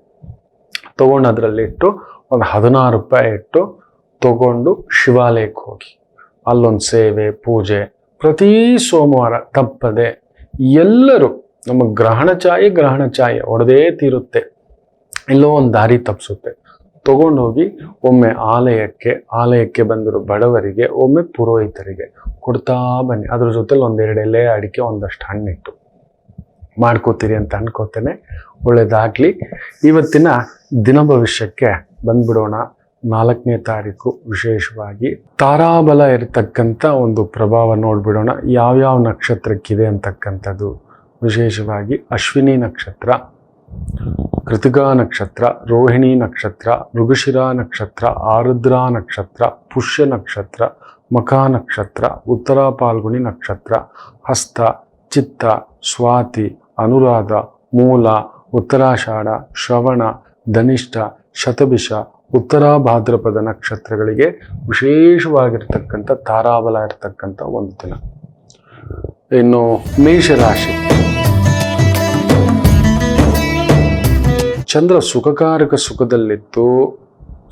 ತಗೊಂಡು ಅದರಲ್ಲಿ ಇಟ್ಟು ಒಂದು 16 ರೂಪಾಯಿ ಇಟ್ಟು ತಗೊಂಡು ಶಿವಾಲಯಕ್ಕೆ ಹೋಗಿ ಅಲ್ಲೊಂದು ಸೇವೆ, ಪೂಜೆ ಪ್ರತಿ ಸೋಮವಾರ ತಪ್ಪದೆ. ಎಲ್ಲರೂ ನಮ್ಮ ಗ್ರಹಣ ಛಾಯೆ ಹೊಡೆದೇ ತೀರುತ್ತೆ, ಎಲ್ಲೋ ಒಂದು ದಾರಿ ತಪ್ಪಿಸುತ್ತೆ. ತಗೊಂಡೋಗಿ ಒಮ್ಮೆ ಆಲಯಕ್ಕೆ ಬಂದಿರೋ ಬಡವರಿಗೆ, ಒಮ್ಮೆ ಪುರೋಹಿತರಿಗೆ ಕೊಡ್ತಾ ಬನ್ನಿ. ಅದ್ರ ಜೊತೆಲಿ ಒಂದೆರಡು ಎಲೆ ಅಡಿಕೆ, ಒಂದಷ್ಟು ಹಣ್ಣಿಟ್ಟು ಮಾಡ್ಕೋತೀರಿ ಅಂತ ಅನ್ಕೋತೇನೆ. ಒಳ್ಳೇದಾಗ್ಲಿ. ಇವತ್ತಿನ ದಿನ ಭವಿಷ್ಯಕ್ಕೆ ಬಂದ್ಬಿಡೋಣ. 4ನೇ ತಾರೀಕು ವಿಶೇಷವಾಗಿ ತಾರಾಬಲ ಇರತಕ್ಕಂಥ ಒಂದು ಪ್ರಭಾವ ನೋಡ್ಬಿಡೋಣ. ಯಾವ್ಯಾವ ನಕ್ಷತ್ರಕ್ಕಿದೆ ಅಂತಕ್ಕಂಥದ್ದು. ವಿಶೇಷವಾಗಿ ಅಶ್ವಿನಿ ನಕ್ಷತ್ರ, ಕೃತಿಕಾ ನಕ್ಷತ್ರ, ರೋಹಿಣಿ ನಕ್ಷತ್ರ, ಮೃಗಶಿರ ನಕ್ಷತ್ರ, ಆರುದ್ರ ನಕ್ಷತ್ರ, ಪುಷ್ಯ ನಕ್ಷತ್ರ, ಮಖ ನಕ್ಷತ್ರ, ಉತ್ತರ ಪಾಲ್ಗುಣಿ ನಕ್ಷತ್ರ, ಹಸ್ತ, ಚಿತ್ತ, ಸ್ವಾತಿ, ಅನುರಾಧ, ಮೂಲ, ಉತ್ತರಾಷಾಢ, ಶ್ರವಣ, ಧನಿಷ್ಠ, ಶತಭಿಷ, ಉತ್ತರ ಭಾದ್ರಪದ ನಕ್ಷತ್ರಗಳಿಗೆ ವಿಶೇಷವಾಗಿರ್ತಕ್ಕಂಥ ತಾರಾಬಲ ಇರತಕ್ಕಂಥ ಒಂದು ದಿನ. ಇನ್ನು ಮೇಷರಾಶಿ, ಚಂದ್ರ ಸುಖಕಾರಕ ಸುಖದಲ್ಲಿದ್ದು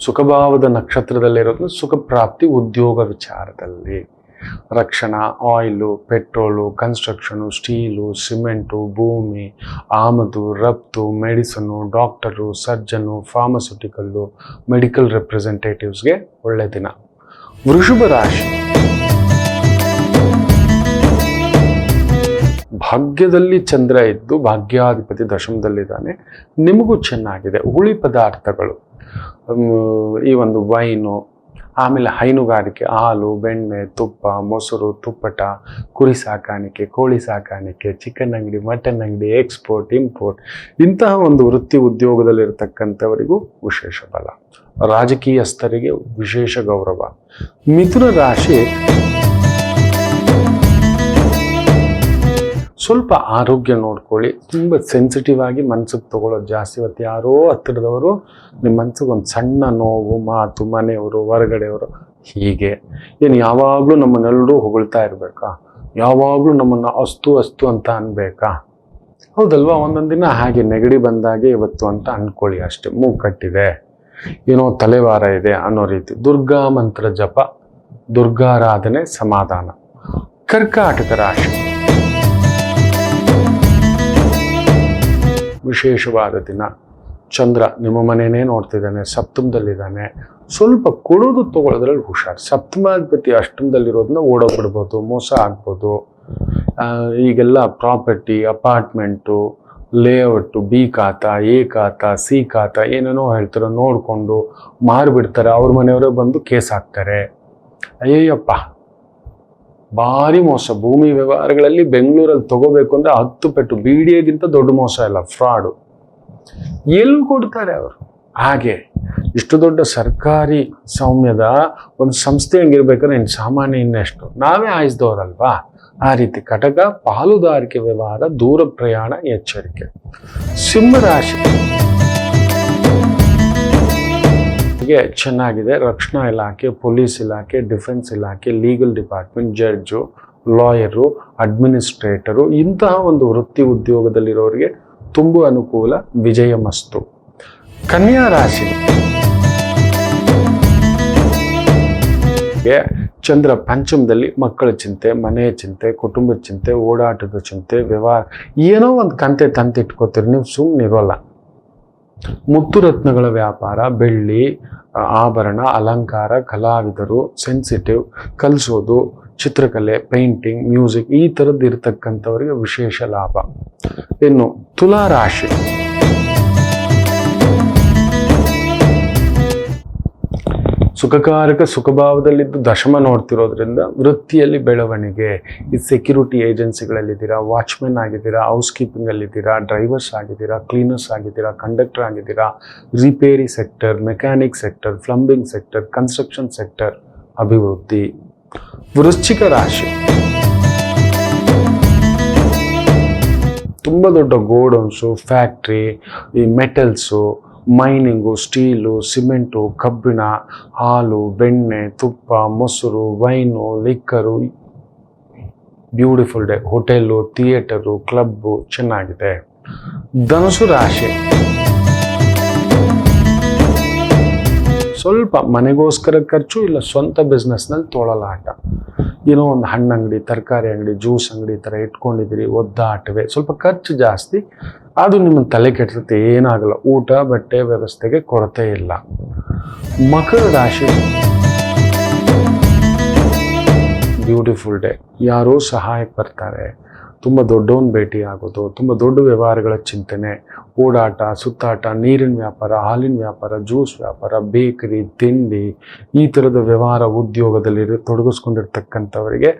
ಸುಖಭಾವದ ನಕ್ಷತ್ರದಲ್ಲಿರೋದು ಸುಖ ಪ್ರಾಪ್ತಿ ಉದ್ಯೋಗ ವಿಚಾರದಲ್ಲಿ. ರಕ್ಷಣಾ, oil, petrol, construction, steel, cement, ಭೂಮಿ, ಆಮದು, ರಫ್ತು, ಮೆಡಿಸನ್ನು, ಡಾಕ್ಟರು, ಸರ್ಜನು, ಫಾರ್ಮಸ್ಯೂಟಿಕಲ್ಲು, ಮೆಡಿಕಲ್ ರೆಪ್ರೆಸೆಂಟೇಟಿವ್ಸ್ಗೆ ಒಳ್ಳೆ ದಿನ. ವೃಷಭ ರಾಶಿ, ಭಾಗ್ಯದಲ್ಲಿ ಚಂದ್ರ ಇದ್ದು ಭಾಗ್ಯಾಧಿಪತಿ ದಶಮದಲ್ಲಿದ್ದಾನೆ. ನಿಮಗೂ ಚೆನ್ನಾಗಿದೆ. ಹುಳಿ ಪದಾರ್ಥಗಳು, ಈ ಒಂದು ವೈನು, ಆಮೇಲೆ ಹೈನುಗಾರಿಕೆ, ಹಾಲು, ಬೆಣ್ಣೆ, ತುಪ್ಪ, ಮೊಸರು, ತುಪ್ಪಟ, ಕುರಿ ಸಾಕಾಣಿಕೆ, ಕೋಳಿ ಸಾಕಾಣಿಕೆ, ಚಿಕನ್ ಅಂಗಡಿ, ಮಟನ್ ಅಂಗಡಿ, ಎಕ್ಸ್ಪೋರ್ಟ್, ಇಂಪೋರ್ಟ್, ಇಂತಹ ಒಂದು ವೃತ್ತಿ ಉದ್ಯೋಗದಲ್ಲಿರ್ತಕ್ಕಂಥವರಿಗೂ ವಿಶೇಷ ಬಲ. ರಾಜಕೀಯಸ್ಥರಿಗೆ ವಿಶೇಷ ಗೌರವ. ಮಿಥುನ ರಾಶಿ, ಸ್ವಲ್ಪ ಆರೋಗ್ಯ ನೋಡ್ಕೊಳ್ಳಿ. ತುಂಬ ಸೆನ್ಸಿಟಿವ್ ಆಗಿ ಮನ್ಸಿಗೆ ತಗೊಳ್ಳೋದು ಜಾಸ್ತಿ. ಇವತ್ತು ಯಾರೋ ಹತ್ತಿರದವರು ನಿಮ್ಮ ಮನ್ಸಿಗೆ ಒಂದು ಸಣ್ಣ ನೋವು, ಮಾತು, ಮನೆಯವರು, ಹೊರಗಡೆಯವರು, ಹೀಗೆ ಏನು ಯಾವಾಗಲೂ ನಮ್ಮನ್ನೆಲ್ಲರೂ ಹೊಗಳ್ತಾ ಇರಬೇಕಾ? ಯಾವಾಗಲೂ ನಮ್ಮನ್ನು ಅಸ್ತು ಅಂತ ಅನ್ಬೇಕಾ? ಹೌದಲ್ವಾ? ಒಂದೊಂದು ದಿನ ಹಾಗೆ ನೆಗಡಿ ಬಂದಾಗೆ ಇವತ್ತು ಅಂತ ಅನ್ಕೊಳ್ಳಿ ಅಷ್ಟೇ. ಮೂಗು ಕಟ್ಟಿದೆ, ಏನೋ ತಲೆವಾರ ಇದೆ ಅನ್ನೋ ರೀತಿ. ದುರ್ಗಾ ಮಂತ್ರ ಜಪ, ದುರ್ಗಾರಾಧನೆ, ಸಮಾಧಾನ. ಕರ್ಕಾಟಕ ರಾಶಿ, ವಿಶೇಷವಾದ ದಿನ. ಚಂದ್ರ ನಿಮ್ಮ ಮನೆಯೇ ನೋಡ್ತಿದ್ದಾನೆ, ಸಪ್ತಮದಲ್ಲಿದ್ದಾನೆ. ಸ್ವಲ್ಪ ಕೊಡೋದು ತಗೊಳ್ಳೋದ್ರಲ್ಲಿ ಹುಷಾರು. ಸಪ್ತಮಾಧಿಪತಿ ಅಷ್ಟಮದಲ್ಲಿರೋದನ್ನ ಓಡೋಗ್ಬಿಡ್ಬೋದು, ಮೋಸ ಆಗ್ಬೋದು. ಈಗೆಲ್ಲ ಪ್ರಾಪರ್ಟಿ, ಅಪಾರ್ಟ್ಮೆಂಟು, ಲೇಔಟು, ಬಿ ಖಾತಾ, ಎ ಖಾತಾ, ಸಿ ಖಾತಾ ಏನೇನೋ ಹೇಳ್ತಾರೆ, ನೋಡಿಕೊಂಡು ಮಾರಿಬಿಡ್ತಾರೆ. ಅವ್ರ ಮನೆಯವರೇ ಬಂದು ಕೇಸ್ ಹಾಕ್ತಾರೆ. ಅಯ್ಯಯ್ಯಪ್ಪ, ಭಾರಿ ಮೋಸ. ಭೂಮಿ ವ್ಯವಹಾರಗಳಲ್ಲಿ ಬೆಂಗಳೂರಲ್ಲಿ ತಗೋಬೇಕು ಅಂದ್ರೆ 10 ಪೆಟ್ಟು. BDAಗಿಂತ ದೊಡ್ಡ ಮೋಸ ಇಲ್ಲ, ಫ್ರಾಡು. ಎಲ್ಲಿ ಕೊಡ್ತಾರೆ ಅವರು? ಹಾಗೆ ಇಷ್ಟು ದೊಡ್ಡ ಸರ್ಕಾರಿ ಸೌಮ್ಯದ ಒಂದು ಸಂಸ್ಥೆ ಹೆಂಗಿರ್ಬೇಕಾದ್ರೆ ಇನ್ನು ಸಾಮಾನ್ಯ ಇನ್ನೆಷ್ಟು. ನಾವೇ ಆಯಿಸಿದವರಲ್ವಾ? ಆ ರೀತಿ. ಕಟಕ, ಪಾಲುದಾರಿಕೆ ವ್ಯವಹಾರ, ದೂರ ಪ್ರಯಾಣ, ಎಚ್ಚರಿಕೆ. ಸಿಂಹರಾಶಿ ಚೆನ್ನಾಗಿದೆ. ರಕ್ಷಣಾ ಇಲಾಖೆ, ಪೊಲೀಸ್ ಇಲಾಖೆ, ಡಿಫೆನ್ಸ್ ಇಲಾಖೆ, ಲೀಗಲ್ ಡಿಪಾರ್ಟ್ಮೆಂಟ್, ಜಡ್ಜು, ಲಾಯರು, ಅಡ್ಮಿನಿಸ್ಟ್ರೇಟರು, ಇಂತಹ ಒಂದು ವೃತ್ತಿ ಉದ್ಯೋಗದಲ್ಲಿರೋರಿಗೆ ತುಂಬ ಅನುಕೂಲ. ವಿಜಯ ಮಸ್ತು. ಕನ್ಯಾ ರಾಶಿ, ಚಂದ್ರ ಪಂಚಮದಲ್ಲಿ ಮಕ್ಕಳ ಚಿಂತೆ, ಮನೆಯ ಚಿಂತೆ, ಕುಟುಂಬದ ಚಿಂತೆ, ಓಡಾಟದ ಚಿಂತೆ, ವ್ಯವಹಾರ, ಏನೋ ಒಂದು ಕಂತೆ ತಂತಿಟ್ಕೋತೀರಿ ನೀವು, ಸುಮ್ಮನಿರೋಲ್ಲ. ಮುತ್ತು ರತ್ನಗಳ ವ್ಯಾಪಾರ, ಬೆಳ್ಳಿ, ಆಭರಣ, ಅಲಂಕಾರ, ಕಲಾವಿದರು, ಸೆನ್ಸಿಟಿವ್, ಕಲಿಸೋದು, ಚಿತ್ರಕಲೆ, ಪೇಂಟಿಂಗ್, ಮ್ಯೂಸಿಕ್, ಈ ಥರದ್ದು ಇರತಕ್ಕಂಥವರಿಗೆ ವಿಶೇಷ ಲಾಭ. ಇನ್ನು ತುಲಾ ರಾಶಿ, ಸುಖಕಾರಕ ಸುಖಭಾವದಲ್ಲಿದ್ದು ದಶಮ ನೋಡ್ತಿರೋದ್ರಿಂದ ವೃತ್ತಿಯಲ್ಲಿ ಬೆಳವಣಿಗೆ. ಈ ಸೆಕ್ಯೂರಿಟಿ ಏಜೆನ್ಸಿಗಳಲ್ಲಿದ್ದೀರಾ, ವಾಚ್ಮೆನ್ ಆಗಿದ್ದೀರಾ, ಹೌಸ್ ಕೀಪಿಂಗಲ್ಲಿದ್ದೀರಾ, ಡ್ರೈವರ್ಸ್ ಆಗಿದ್ದೀರಾ, ಕ್ಲೀನರ್ಸ್ ಆಗಿದ್ದೀರಾ, ಕಂಡಕ್ಟರ್ ಆಗಿದ್ದೀರಾ, repair sector, mechanic sector, plumbing sector, construction sector, ಅಭಿವೃದ್ಧಿ. ವೃಶ್ಚಿಕ ರಾಶಿ, ತುಂಬ ದೊಡ್ಡ ಗೋಡೌನ್ಸು, ಫ್ಯಾಕ್ಟ್ರಿ, ಈ ಮೆಟಲ್ಸು, ಮೈನಿಂಗು, ಸ್ಟೀಲು, ಸಿಮೆಂಟು, ಕಬ್ಬಿಣ, ಹಾಲು, ಬೆಣ್ಣೆ, ತುಪ್ಪ, ಮೊಸರು, wine, liquor. Beautiful day. Hotel, theatre, club ಚೆನ್ನಾಗಿದೆ. ಧನುಸು ರಾಶಿ, ಸ್ವಲ್ಪ ಮನೆಗೋಸ್ಕರ ಖರ್ಚು, ಇಲ್ಲ ಸ್ವಂತ ಬಿಸ್ನೆಸ್ನಲ್ಲಿ ತೊಳಲಾಟ. ಏನೋ ಒಂದು ಹಣ್ಣಂಗಡಿ, ತರಕಾರಿ ಅಂಗಡಿ, ಜ್ಯೂಸ್ ಅಂಗಡಿ ಈ ಥರ ಇಟ್ಕೊಂಡಿದ್ದೀರಿ, ಒದ್ದಾಟವೇ, ಸ್ವಲ್ಪ ಖರ್ಚು ಜಾಸ್ತಿ. ಅದು ನಿಮ್ಮ ತಲೆ ಕೆಡಿಸುತ್ತೆ, ಏನಾಗಲ್ಲ, ಊಟ ಬಟ್ಟೆ ವ್ಯವಸ್ಥೆಗೆ ಕೊರತೆ ಇಲ್ಲ. ಮಕರ ರಾಶಿ, ಬ್ಯೂಟಿಫುಲ್ ಡೇ. ಯಾರೋ ಸಹಾಯಕ್ಕೆ ಬರ್ತಾರೆ, ತುಂಬ ದೊಡ್ಡವನ್ನ ಭೇಟಿ ಆಗೋದು, ತುಂಬ ದೊಡ್ಡ ವ್ಯವಹಾರಗಳ ಚಿಂತನೆ, ಓಡಾಟ, ಸುತ್ತಾಟ, ನೀರಿನ ವ್ಯಾಪಾರ, ಹಾಲಿನ ವ್ಯಾಪಾರ, ಜ್ಯೂಸ್ ವ್ಯಾಪಾರ, ಬೇಕರಿ, ತಿಂಡಿ, ಈ ಥರದ ವ್ಯವಹಾರ ಉದ್ಯೋಗದಲ್ಲಿ ತೊಡಗಿಸ್ಕೊಂಡಿರ್ತಕ್ಕಂಥವರಿಗೆ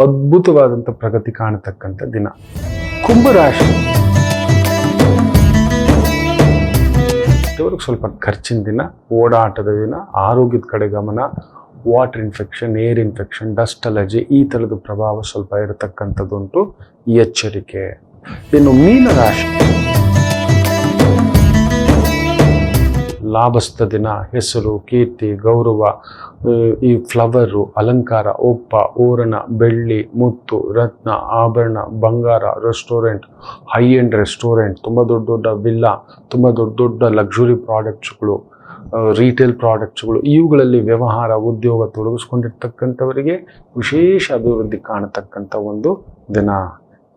ಅದ್ಭುತವಾದಂಥ ಪ್ರಗತಿ ಕಾಣತಕ್ಕಂಥ ದಿನ. ಕುಂಭರಾಶಿ, ಇವ್ರಿಗೆ ಸ್ವಲ್ಪ ಖರ್ಚಿನ ದಿನ, ಓಡಾಟದ ದಿನ, ಆರೋಗ್ಯದ ಕಡೆ ಗಮನ, water infection, air infection, dust allergy ಈ ಥರದ ಪ್ರಭಾವ ಸ್ವಲ್ಪ ಇರತಕ್ಕಂಥದ್ದುಂಟು, ಎಚ್ಚರಿಕೆ. ಇನ್ನು ಮೀನರಾಶಿ, ಲಾಭಸ್ಥ ದಿನ, ಹೆಸರು, ಕೀರ್ತಿ, ಗೌರವ, ಈ ಫ್ಲವರು, ಅಲಂಕಾರ, ಒಪ್ಪ, ಓರಣ, ಬೆಳ್ಳಿ, ಮುತ್ತು, ರತ್ನ, ಆಭರಣ, ಬಂಗಾರ, ರೆಸ್ಟೋರೆಂಟ್, ಹೈ ಎಂಡ್ ರೆಸ್ಟೋರೆಂಟ್, ತುಂಬ ದೊಡ್ಡ ದೊಡ್ಡ ವಿಲ್ಲಾ, ತುಂಬ ದೊಡ್ಡ ದೊಡ್ಡ ಲಕ್ಸುರಿ ಪ್ರಾಡಕ್ಟ್ಸ್ಗಳು, ರಿಟೇಲ್ ಪ್ರಾಡಕ್ಟ್ಸ್ಗಳು, ಇವುಗಳಲ್ಲಿ ವ್ಯವಹಾರ ಉದ್ಯೋಗ ತೊಡಗಿಸ್ಕೊಂಡಿರ್ತಕ್ಕಂಥವರಿಗೆ ವಿಶೇಷ ಅಭಿವೃದ್ಧಿ ಕಾಣತಕ್ಕಂಥ ಒಂದು ದಿನ.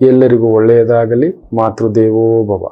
ಎಲ್ಲರಿಗೂ ಒಳ್ಳೆಯದಾಗಲಿ. ಮಾತೃದೇವೋ ಭವ.